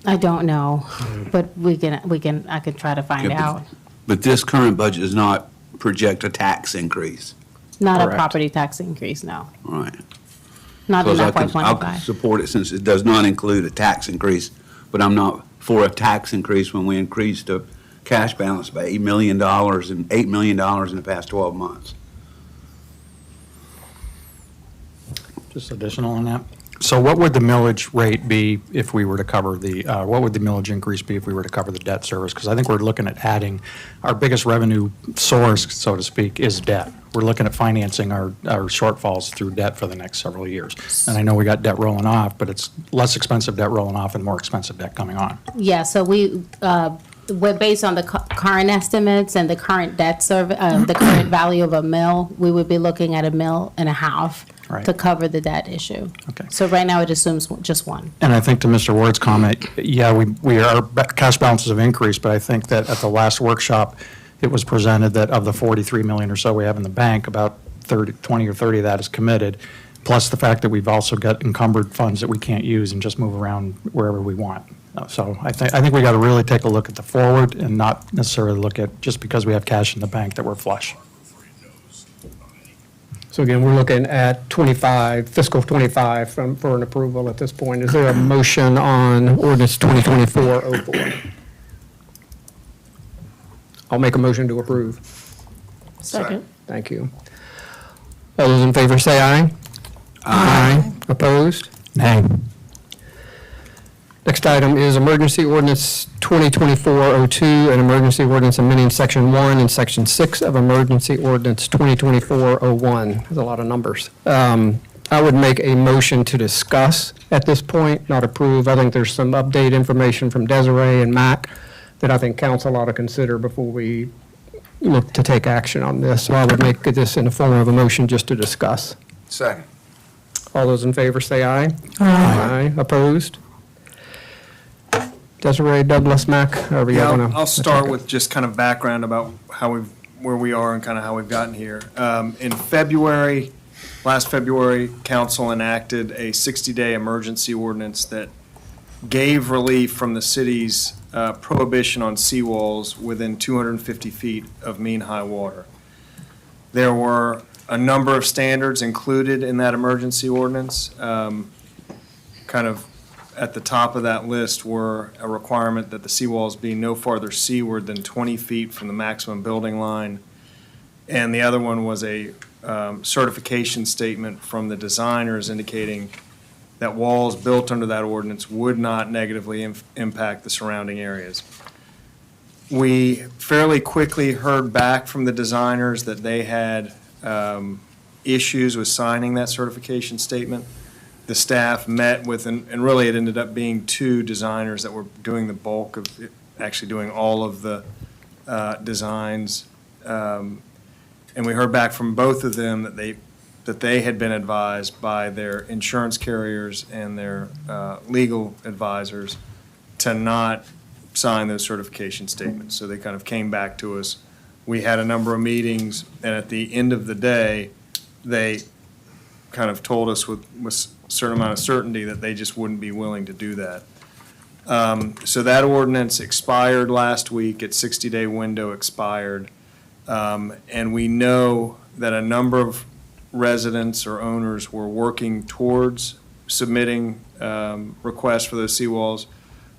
I don't know, but I could try to find out. But this current budget does not project a tax increase. Not a Correct. property tax increase, no. All right. Not in Because FY I'll '25. support it since it does not include a tax increase, but I'm not for a tax increase when we increased the cash balance by $8 million and $8 million in the past 12 months. Just additional on that. So what would the millage rate be if we were to cover what would the millage increase be if we were to cover the debt service? Because I think we're looking at adding, our biggest revenue source, so to speak, is debt. We're looking at financing our shortfalls through debt for the next several years. And I know we got debt rolling off, but it's less expensive debt rolling off and more expensive debt coming on. Yeah, so we're based on the current estimates and the current debt the current value of a mill, we would be looking at $1.5 million Right. to cover the debt issue. Okay. So right now it assumes just one. And I think to Mr. Ward's comment, yeah, our cash balances have increased, but I think that at the last workshop, it was presented that of the $43 million or so we have in the bank, about 20 or 30 of that is committed, plus the fact that we've also got encumbered funds that we can't use and just move around wherever we want. So I think we got to really take a look at the forward and not necessarily look at just because we have cash in the bank that we're flush. So again, we're looking at fiscal 25 for an approval at this point. Is there a motion on ordinance 2024-04? I'll make a motion to approve. Second. Thank you. All those in favor say aye. Aye. Opposed? Nay. Next item is emergency ordinance 2024-02, an emergency ordinance amending section 1 and section 6 of emergency ordinance 2024-01. There's a lot of numbers. I would make a motion to discuss at this point, not approve. I think there's some update information from Desiree and Mac that I think council ought to consider before we look to take action on this. So I would make this in the form of a motion just to discuss. Second. All those in favor say aye. Aye. Opposed? Desiree, Douglas, Mac, however you Yeah, want to. I'll start with just kind of background about where we are and kind of how we've gotten here. In last February, council enacted a 60-day emergency ordinance that gave relief from the city's prohibition on seawalls within 250 feet of mean high water. There were a number of standards included in that emergency ordinance. Kind of at the top of that list were a requirement that the seawalls be no farther seaward than 20 feet from the maximum building line. And the other one was a certification statement from the designers indicating that walls built under that ordinance would not negatively impact the surrounding areas. We fairly quickly heard back from the designers that they had issues with signing that certification statement. The staff met with, and really it ended up being two designers that were doing the bulk of actually doing all of the designs. And we heard back from both of them that they had been advised by their insurance carriers and their legal advisors to not sign those certification statements. So they kind of came back to us. We had a number of meetings, and at the end of the day, they kind of told us with a certain amount of certainty that they just wouldn't be willing to do that. So that ordinance expired last week. Its 60-day window expired. And we know that a number of residents or owners were working towards submitting requests for those seawalls,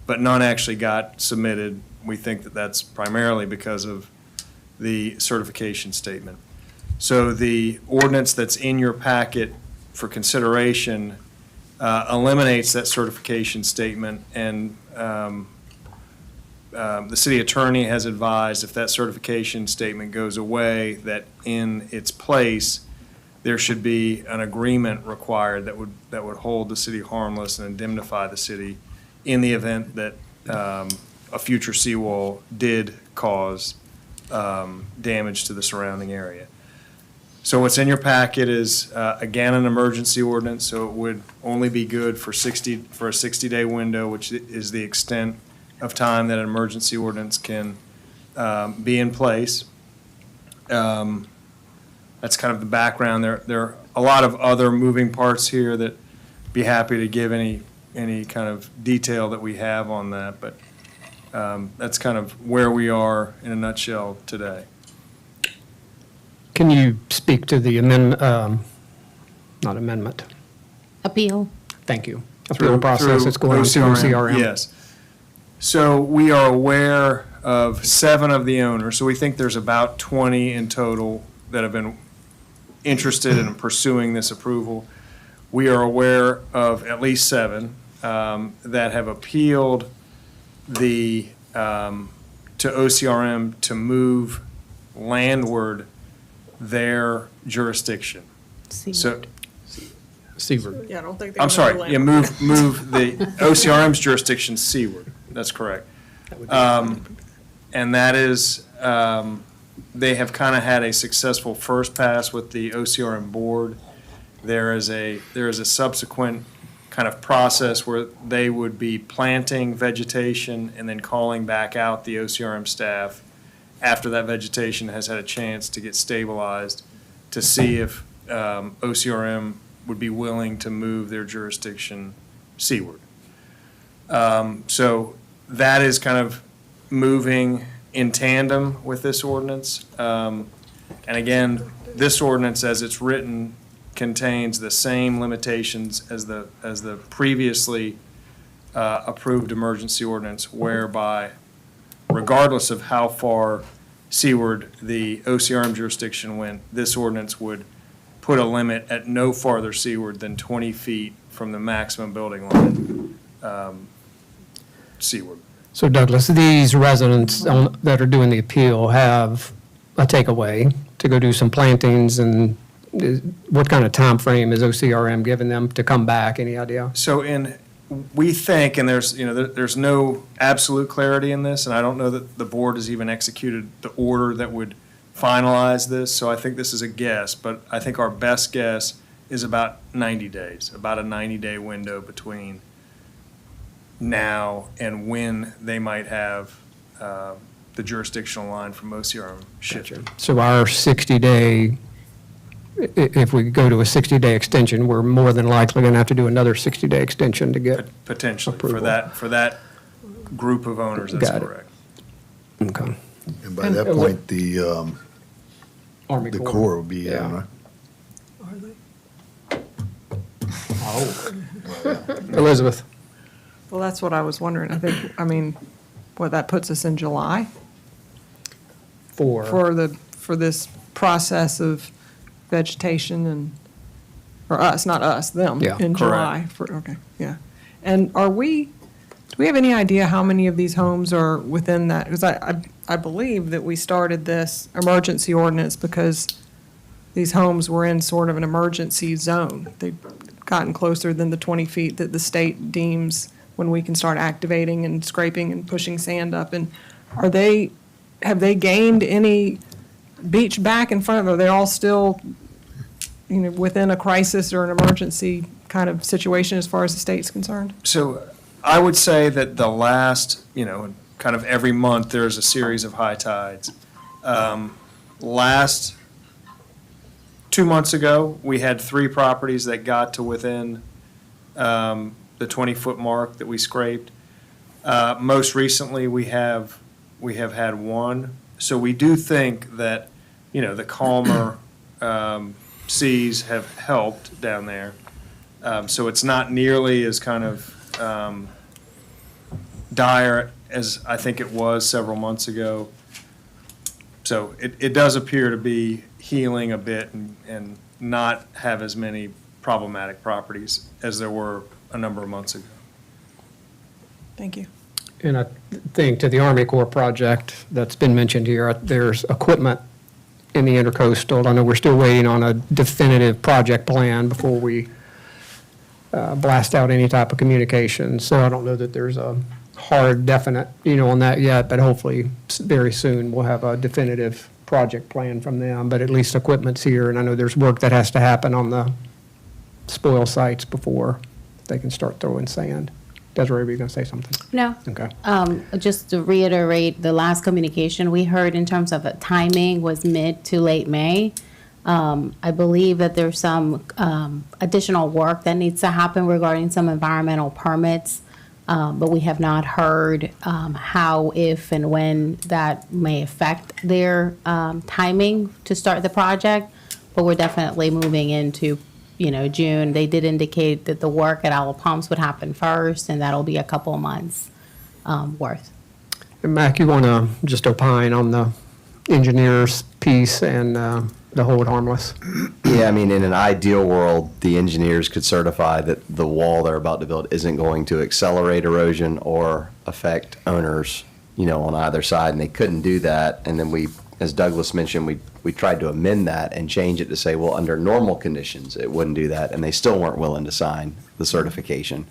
but none actually got submitted. We think that that's primarily because of the certification statement. So the ordinance that's in your packet for consideration eliminates that certification statement, and the city attorney has advised if that certification statement goes away, that in its place, there should be an agreement required that would hold the city harmless and indemnify the city in the event that a future seawall did cause damage to the surrounding area. So what's in your packet is, again, an emergency ordinance, so it would only be good for a 60-day window, which is the extent of time that an emergency ordinance can be in place. That's kind of the background. There are a lot of other moving parts here that be happy to give any kind of detail that we have on that, but that's kind of where we are in a nutshell today. Can you speak to the amendment, not amendment, Appeal? thank you, appeal process that's going on through OCRM? Yes. So we are aware of 7 of the owners, so we think there's about 20 in total that have been interested in pursuing this approval. We are aware of at least 7 that have appealed to OCRM to move landward their jurisdiction. So, Seaward. Yeah, I don't think. I'm sorry, yeah, move the OCRM's jurisdiction seaward. That's correct. And that is, they have kind of had a successful first pass with the OCRM board. There is a subsequent kind of process where they would be planting vegetation and then calling back out the OCRM staff after that vegetation has had a chance to get stabilized, to see if OCRM would be willing to move their jurisdiction seaward. So that is kind of moving in tandem with this ordinance. And again, this ordinance, as it's written, contains the same limitations as the previously approved emergency ordinance, whereby regardless of how far seaward the OCRM jurisdiction went, this ordinance would put a limit at no farther seaward than 20 feet from the maximum building line seaward. So Douglas, these residents that are doing the appeal have a takeaway to go do some plantings, and what kind of time frame is OCRM giving them to come back? Any idea? So we think, and there's no absolute clarity in this, and I don't know that the board has even executed the order that would finalize this, so I think this is a guess, but I think our best guess is about 90 days, about a 90-day window between now and when they might have the jurisdictional line from OCRM shifted. So our 60-day, if we go to a 60-day extension, we're more than likely going to have to do another 60-day extension to get Potentially, approval. for that group of owners, that's Got it. correct. Okay. And by that point, the Army Corps will be in, Yeah. right? Elizabeth? Well, that's what I was wondering. I mean, that puts us in July for this process of vegetation or us, not us, them, Yeah, in July. correct. Okay, yeah. And do we have any idea how many of these homes are within that? Because I believe that we started this emergency ordinance because these homes were in sort of an emergency zone. They've gotten closer than the 20 feet that the state deems when we can start activating and scraping and pushing sand up. And have they gained any beach back in front of them? Are they all still, within a crisis or an emergency kind of situation as far as the state's concerned? So I would say that the last, kind of every month, there's a series of high tides. Last 2 months ago, we had 3 properties that got to within the 20-foot mark that we scraped. Most recently, we have had 1. So we do think that, the calmer seas have helped down there. So it's not nearly as kind of dire as I think it was several months ago. So it does appear to be healing a bit and not have as many problematic properties as there were a number of months ago. Thank you. And I think to the Army Corps project that's been mentioned here, there's equipment in the intercoastal. I know we're still waiting on a definitive project plan before we blast out any type of communication. So I don't know that there's a hard, definite, on that yet, but hopefully very soon we'll have a definitive project plan from them. But at least equipment's here, and I know there's work that has to happen on the spoil sites before they can start throwing sand. Desiree, were you going to say something? No. Okay. Just to reiterate, the last communication we heard in terms of timing was mid to late May. I believe that there's some additional work that needs to happen regarding some environmental permits, but we have not heard how, if, and when that may affect their timing to start the project. But we're definitely moving into June. They did indicate that the work at Owl Palms would happen first, and that'll be a couple of months worth. And Mac, you want to just opine on the engineer's piece and the hold harmless? Yeah, I mean, in an ideal world, the engineers could certify that the wall they're about to build isn't going to accelerate erosion or affect owners, on either side, and they couldn't do that. And then we, as Douglas mentioned, we tried to amend that and change it to say, well, under normal conditions, it wouldn't do that, and they still weren't willing to sign the certification,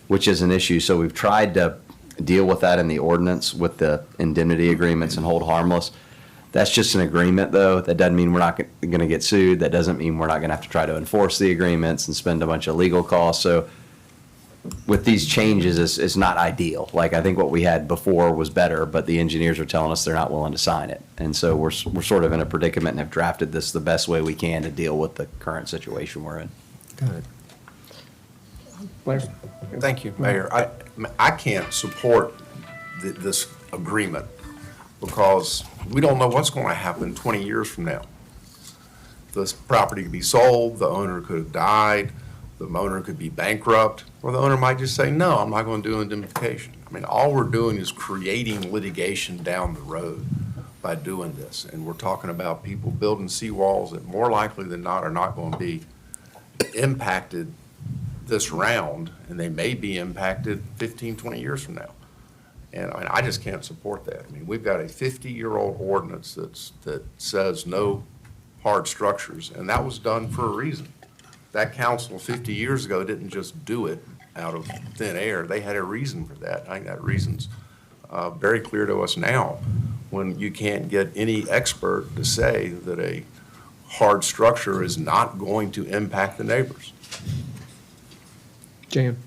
which is an issue. So we've tried to deal with that in the ordinance with the indemnity agreements and hold harmless. That's just an agreement, though. That doesn't mean we're not going to get sued. That doesn't mean we're not going to have to try to enforce the agreements and spend a bunch of legal costs. So with these changes, it's not ideal. Like, I think what we had before was better, but the engineers are telling us they're not willing to sign it. And so we're sort of in a predicament and have drafted this the best way we can to deal with the current situation we're in. Got it. Blair? Thank you, Mayor. I can't support this agreement because we don't know what's going to happen 20 years from now. This property could be sold, the owner could have died, the owner could be bankrupt, or the owner might just say, no, I'm not going to do indemnification. I mean, all we're doing is creating litigation down the road by doing this. And we're talking about people building seawalls that more likely than not are not going to be impacted this round, and they may be impacted 15, 20 years from now. And I mean, I just can't support that. I mean, we've got a 50-year-old ordinance that says no hard structures, and that was done for a reason. That council 50 years ago didn't just do it out of thin air. They had a reason for that. I think that reason's very clear to us now when you can't get any expert to say that a hard structure is not going to impact the neighbors. Jan?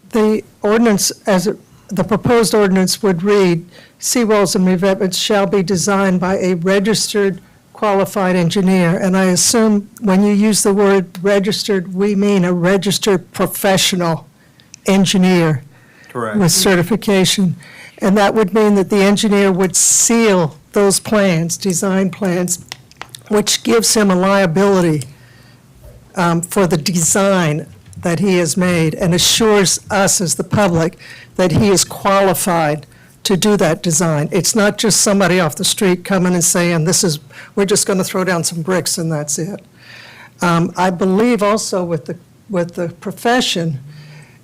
The ordinance, the proposed ordinance would read, seawalls and revetments shall be designed by a registered qualified engineer. And I assume when you use the word registered, we mean a registered professional engineer. Correct. With certification. And that would mean that the engineer would seal those plans, design plans, which gives him a liability for the design that he has made and assures us as the public that he is qualified to do that design. It's not just somebody off the street coming and saying, we're just going to throw down some bricks and that's it. I believe also with the profession,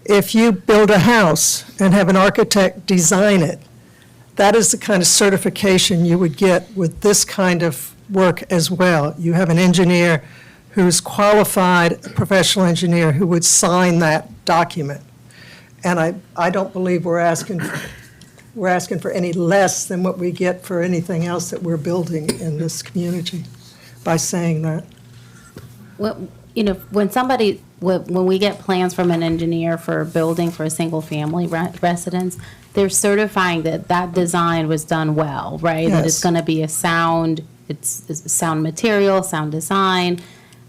if you build a house and have an architect design it, that is the kind of certification you would get with this kind of work as well. You have an engineer who's qualified, a professional engineer who would sign that document. And I don't believe we're asking for any less than what we get for anything else that we're building in this community by saying that. Well, when we get plans from an engineer for a building for a single-family residence, they're certifying that that design was done well, right? That it's Yes. going to be it's sound material, sound design.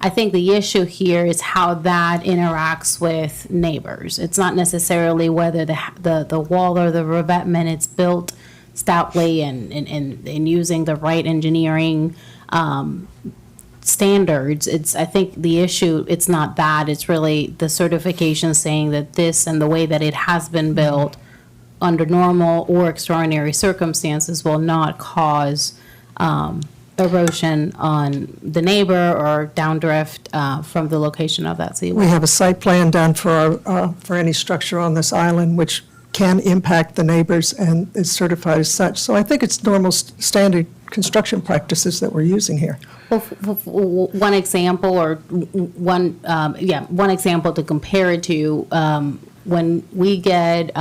I think the issue here is how that interacts with neighbors. It's not necessarily whether the wall or the revetment it's built stoutly and using the right engineering standards. I think the issue, it's not that, it's really the certification saying that this and the way that it has been built under normal or extraordinary circumstances will not cause erosion on the neighbor or downdrift from the location of that seawall. We have a site plan done for any structure on this island which can impact the neighbors and is certified as such. So I think it's normal standard construction practices that we're using here. Well, one example one example to compare it to, when we get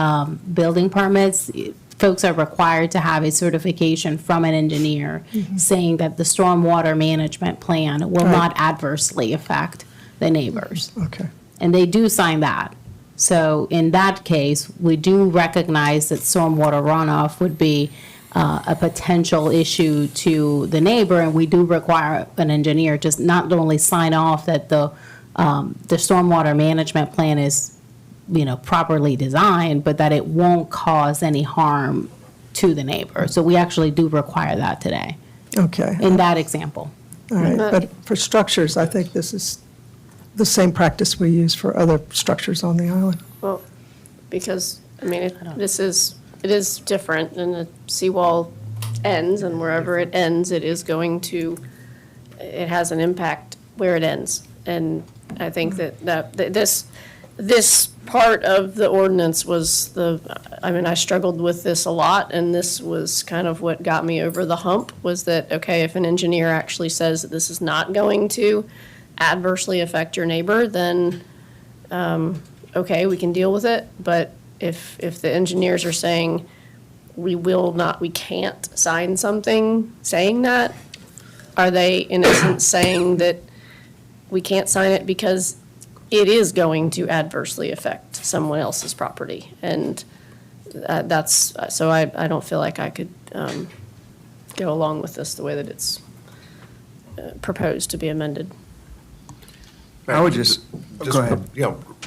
building permits, folks are required to have a certification from an engineer saying that the stormwater management plan will Right. not adversely affect the neighbors. Okay. And they do sign that. So in that case, we do recognize that stormwater runoff would be a potential issue to the neighbor, and we do require an engineer to not only sign off that the stormwater management plan is, properly designed, but that it won't cause any harm to the neighbor. So we actually do require that today, Okay. in that example. All right, but for structures, I think this is the same practice we use for other structures on the island. Well, because, I mean, it is different, and the seawall ends, and wherever it ends, it has an impact where it ends. And I think that this part of the ordinance was I struggled with this a lot, and this was kind of what got me over the hump, was that, okay, if an engineer actually says that this is not going to adversely affect your neighbor, then, okay, we can deal with it. But if the engineers are saying, we can't sign something saying that, are they in essence saying that we can't sign it because it is going to adversely affect someone else's property? And so I don't feel like I could go along with this the way that it's proposed to be amended. I would just go ahead.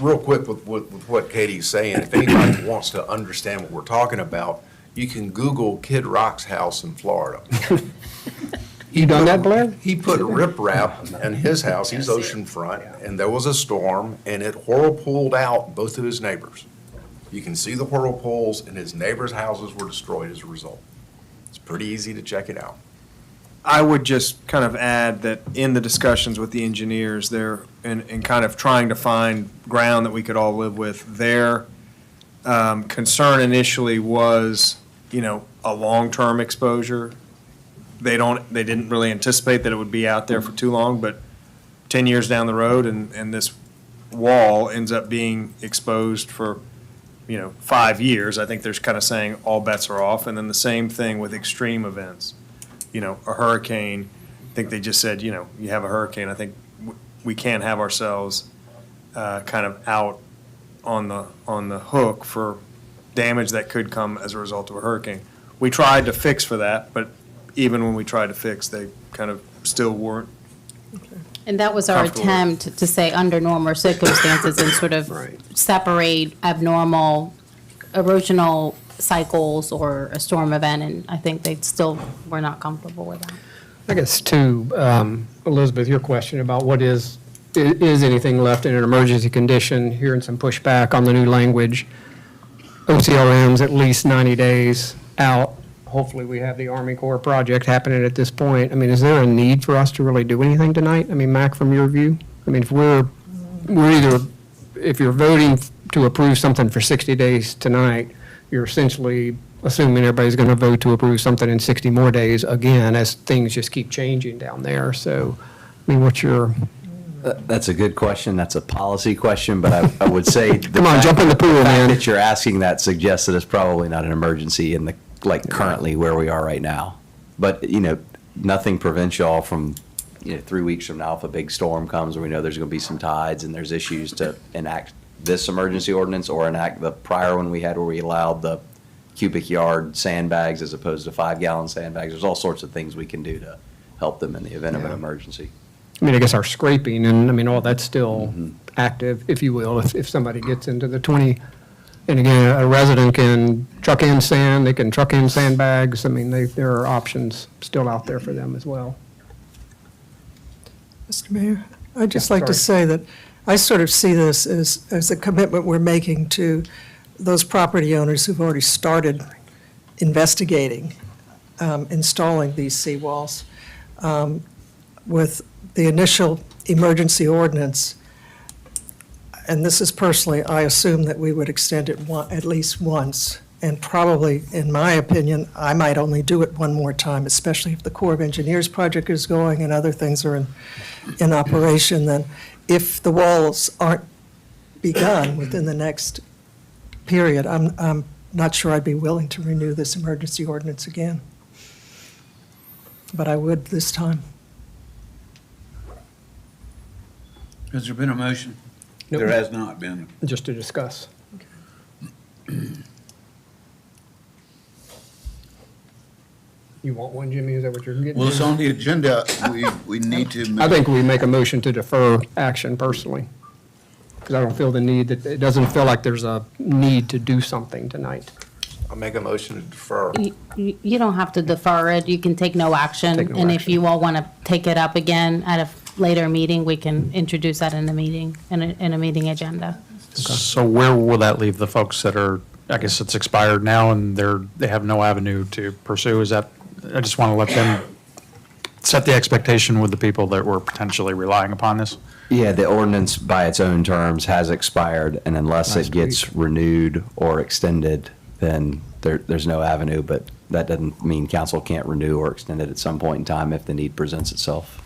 Real quick with what Katie's saying, if anybody wants to understand what we're talking about, you can Google Kid Rock's house in Florida. You done that, Blair? He put riprap in his house, he's oceanfront, and there was a storm, and it whirlpooled out both of his neighbors. You can see the whirlpools, and his neighbors' houses were destroyed as a result. It's pretty easy to check it out. I would just kind of add that in the discussions with the engineers there, and kind of trying to find ground that we could all live with, their concern initially was, a long-term exposure. They didn't really anticipate that it would be out there for too long, but 10 years down the road, and this wall ends up being exposed for, 5 years, I think there's kind of saying all bets are off. And then the same thing with extreme events. A hurricane, I think they just said, you have a hurricane, I think we can't have ourselves kind of out on the hook for damage that could come as a result of a hurricane. We tried to fix for that, but even when we tried to fix, they kind of still weren't. And that was our Comfortable. attempt to say under normal circumstances and sort of separate abnormal erosional cycles or a storm event, and I think they still were not comfortable with that. I guess to Elizabeth, your question about what is anything left in an emergency condition, hearing some pushback on the new language. OCRM's at least 90 days out. Hopefully, we have the Army Corps project happening at this point. I mean, is there a need for us to really do anything tonight? I mean, Mac, from your view? I mean, if you're voting to approve something for 60 days tonight, you're essentially assuming everybody's going to vote to approve something in 60 more days again, as things just keep changing down there. So, I mean, what's your... That's a good question. That's a policy question, but I would say. Come on, jump in the pool, man. The man. fact that you're asking that suggests that it's probably not an emergency in currently where we are right now. But, nothing prevents y'all from, 3 weeks from now, if a big storm comes, or we know there's going to be some tides and there's issues to enact this emergency ordinance or enact the prior one we had where we allowed the cubic yard sandbags as opposed to 5-gallon sandbags. There's all sorts of things we can do to help them in the event of an emergency. I mean, I guess our scraping and, I mean, all that's still active, if you will, if somebody gets into the 20, and again, a resident can truck in sand, they can truck in sandbags. I mean, there are options still out there for them as well. Mayor, I'd just like to say that I sort of see this as a commitment we're making to those property owners who've already started investigating installing these seawalls. With the initial emergency ordinance, and this is personally, I assume that we would extend it at least once. And probably, in my opinion, I might only do it one more time, especially if the Corps of Engineers project is going and other things are in operation. Then if the walls aren't begun within the next period, I'm not sure I'd be willing to renew this emergency ordinance again. But I would this time. Has there been a motion? Nope. There has not been. Just to discuss. You want one, Jimmy? Is that what you're getting? Well, it's to? on the agenda. We need to. I think we make a motion to defer action personally, because I don't feel the need, that it doesn't feel like there's a need to do something tonight. I'll make a motion to defer. You don't have to defer it. You can take no action. Take no And if action. you all want to take it up again at a later meeting, we can introduce that in the meeting, in a meeting agenda. So where will that leave the folks that are, I guess it's expired now and they have no avenue to pursue? Is that, I just want to let them set the expectation with the people that were potentially relying upon this? Yeah, the ordinance by its own terms has expired, and unless Last it gets renewed or extended, then there's no avenue, but that doesn't mean council can't renew or extend it at some point in time if the need presents itself.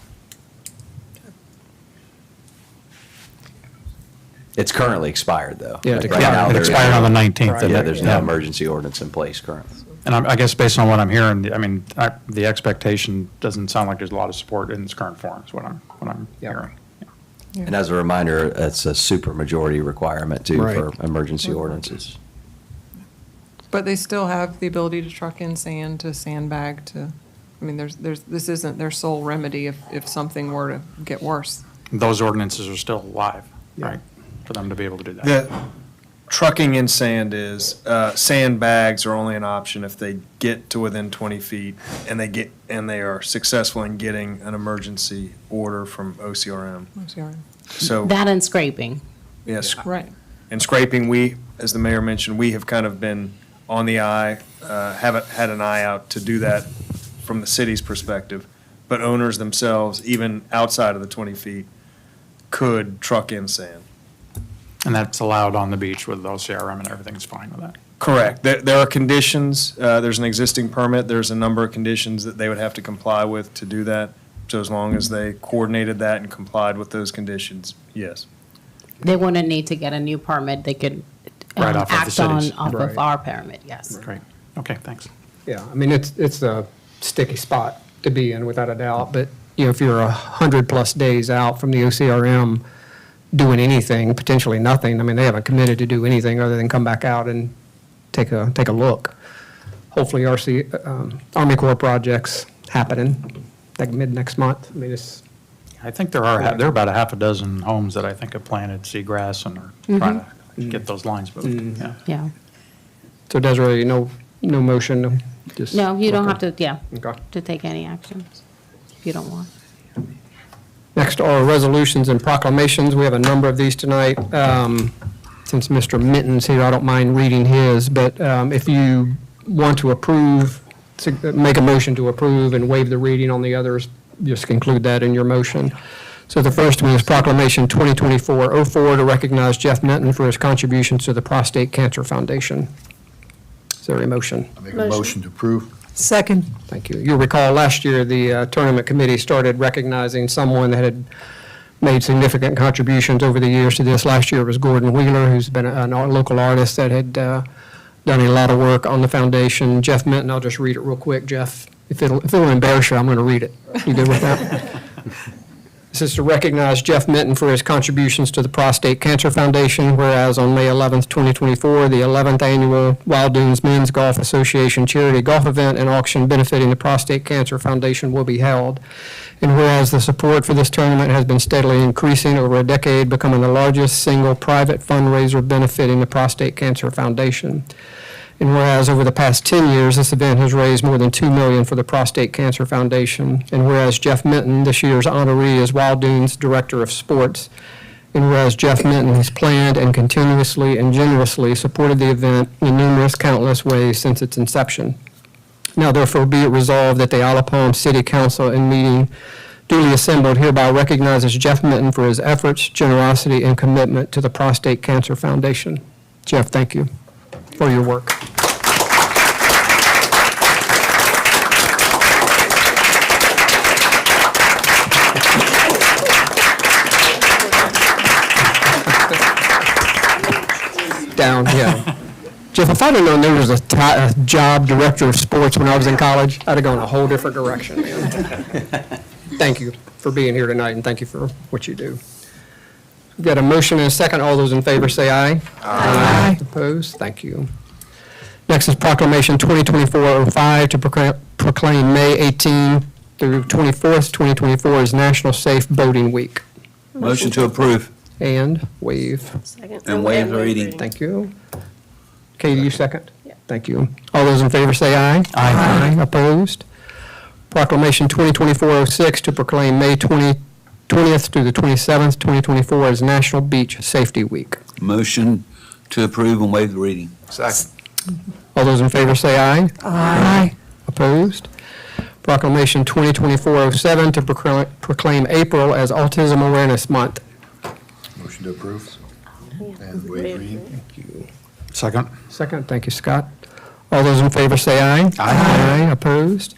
It's currently expired, though. Yeah, Like, it right now, it there- expired on the 19th. Yeah, there's no Yeah. emergency ordinance in place currently. And I guess based on what I'm hearing, I mean, the expectation doesn't sound like there's a lot of support in its current form, is what I'm hearing. And as a reminder, it's a supermajority requirement, too, Right. for emergency ordinances. But they still have the ability to truck in sand, to sandbag, to, I mean, this isn't their sole remedy if something were to get worse. Those ordinances are still alive, right, for them to be able to do that. The trucking in sand is, sandbags are only an option if they get to within 20 feet and they are successful in getting an emergency order from OCRM. So, That and scraping. yes. Right. And scraping, we, as the mayor mentioned, we have kind of been on the eye, haven't had an eye out to do that from the city's perspective. But owners themselves, even outside of the 20 feet, could truck in sand. And that's allowed on the beach with OCRM and everything's fine with that. Correct. There are conditions, there's an existing permit, there's a number of conditions that they would have to comply with to do that. So as long as they coordinated that and complied with those conditions, yes. They wouldn't need to get a new permit. They could Right off of the act on, city's. off Right. of our permit, yes. Great. Okay, thanks. Yeah, I mean, it's a sticky spot to be in, without a doubt, but, if you're 100-plus days out from the OCRM doing anything, potentially nothing, I mean, they haven't committed to do anything other than come back out and take a look. Hopefully Army Corps project's happening, like mid-next month. I mean, it's, I think there are about a half a dozen homes that I think have planted seagrass and are trying to get those lines moved, yeah. Yeah. so Desiree, no motion, just. No, you don't okay. have to, yeah, Okay. to take any actions if you don't want. Next are resolutions and proclamations. We have a number of these tonight. Since Mr. Minton's here, I don't mind reading his, but if you want to approve, make a motion to approve and waive the reading on the others, just include that in your motion. So the first one is Proclamation 2024-04 to recognize Jeff Minton for his contributions to the Prostate Cancer Foundation. Is there a motion? I make a motion to approve. Second. Thank you. You'll recall last year, the tournament committee started recognizing someone that had made significant contributions over the years to this. Last year was Gordon Wheeler, who's been a local artist that had done a lot of work on the foundation. Jeff Minton, I'll just read it real quick, Jeff. If it'll embarrass you, I'm going to read it. You good with that? This is to recognize Jeff Minton for his contributions to the Prostate Cancer Foundation, whereas on May 11th, 2024, the 11th Annual Wild Dunes Men's Golf Association charity golf event and auction benefiting the Prostate Cancer Foundation will be held. And whereas the support for this tournament has been steadily increasing over a decade, becoming the largest single private fundraiser benefiting the Prostate Cancer Foundation. And whereas over the past 10 years, this event has raised more than $2 million for the Prostate Cancer Foundation. And whereas Jeff Minton, this year's honoree, is Wild Dunes Director of Sports. And whereas Jeff Minton has planned and continuously and generously supported the event in numerous countless ways since its inception. Now therefore be it resolved that the Isle of Palm City Council in meeting duly assembled hereby recognizes Jeff Minton for his efforts, generosity, and commitment to the Prostate Cancer Foundation. Jeff, thank you for your work. Down, yeah. Jeff, if I'd have known there was a job director of sports when I was in college, I'd have gone a whole different direction, man. Thank you for being here tonight, and thank you for what you do. We've got a motion and a second. All those in favor say aye. Aye. Opposed? Thank you. Next is Proclamation 2024-05 to proclaim May 18 through 24th, 2024 as National Safe Boating Week. Motion to approve. And waive. Second. And waive the reading. Thank you. Katie, you second? Thank you. All those in favor say aye. Aye. Opposed? Proclamation 2024-06 to proclaim May 20th through the 27th, 2024 as National Beach Safety Week. Motion to approve and waive the reading. Second. All those in favor say aye. Aye. Opposed? Proclamation 2024-07 to proclaim April as Autism Awareness Month. Motion to approve. And waive reading. Thank you. Second. Second, thank you, Scott. All those in favor say aye. Aye. Opposed?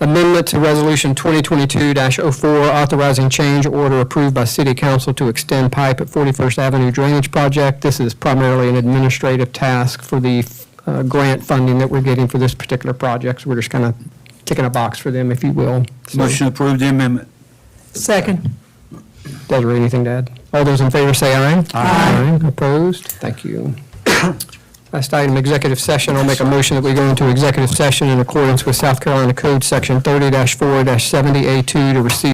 Amendment to Resolution 2022-04 authorizing change order approved by City Council to extend pipe at 41st Avenue Drainage Project. This is primarily an administrative task for the grant funding that we're getting for this particular project. So we're just kind of ticking a box for them, if you will. So, Motion to approve the amendment. Second. Desiree, anything to add? All those in favor say aye. Aye. Opposed? Thank you. Last item, executive session. I'll make a motion that we go into executive session in accordance with South Carolina Code Section 30-4-70A2 to receive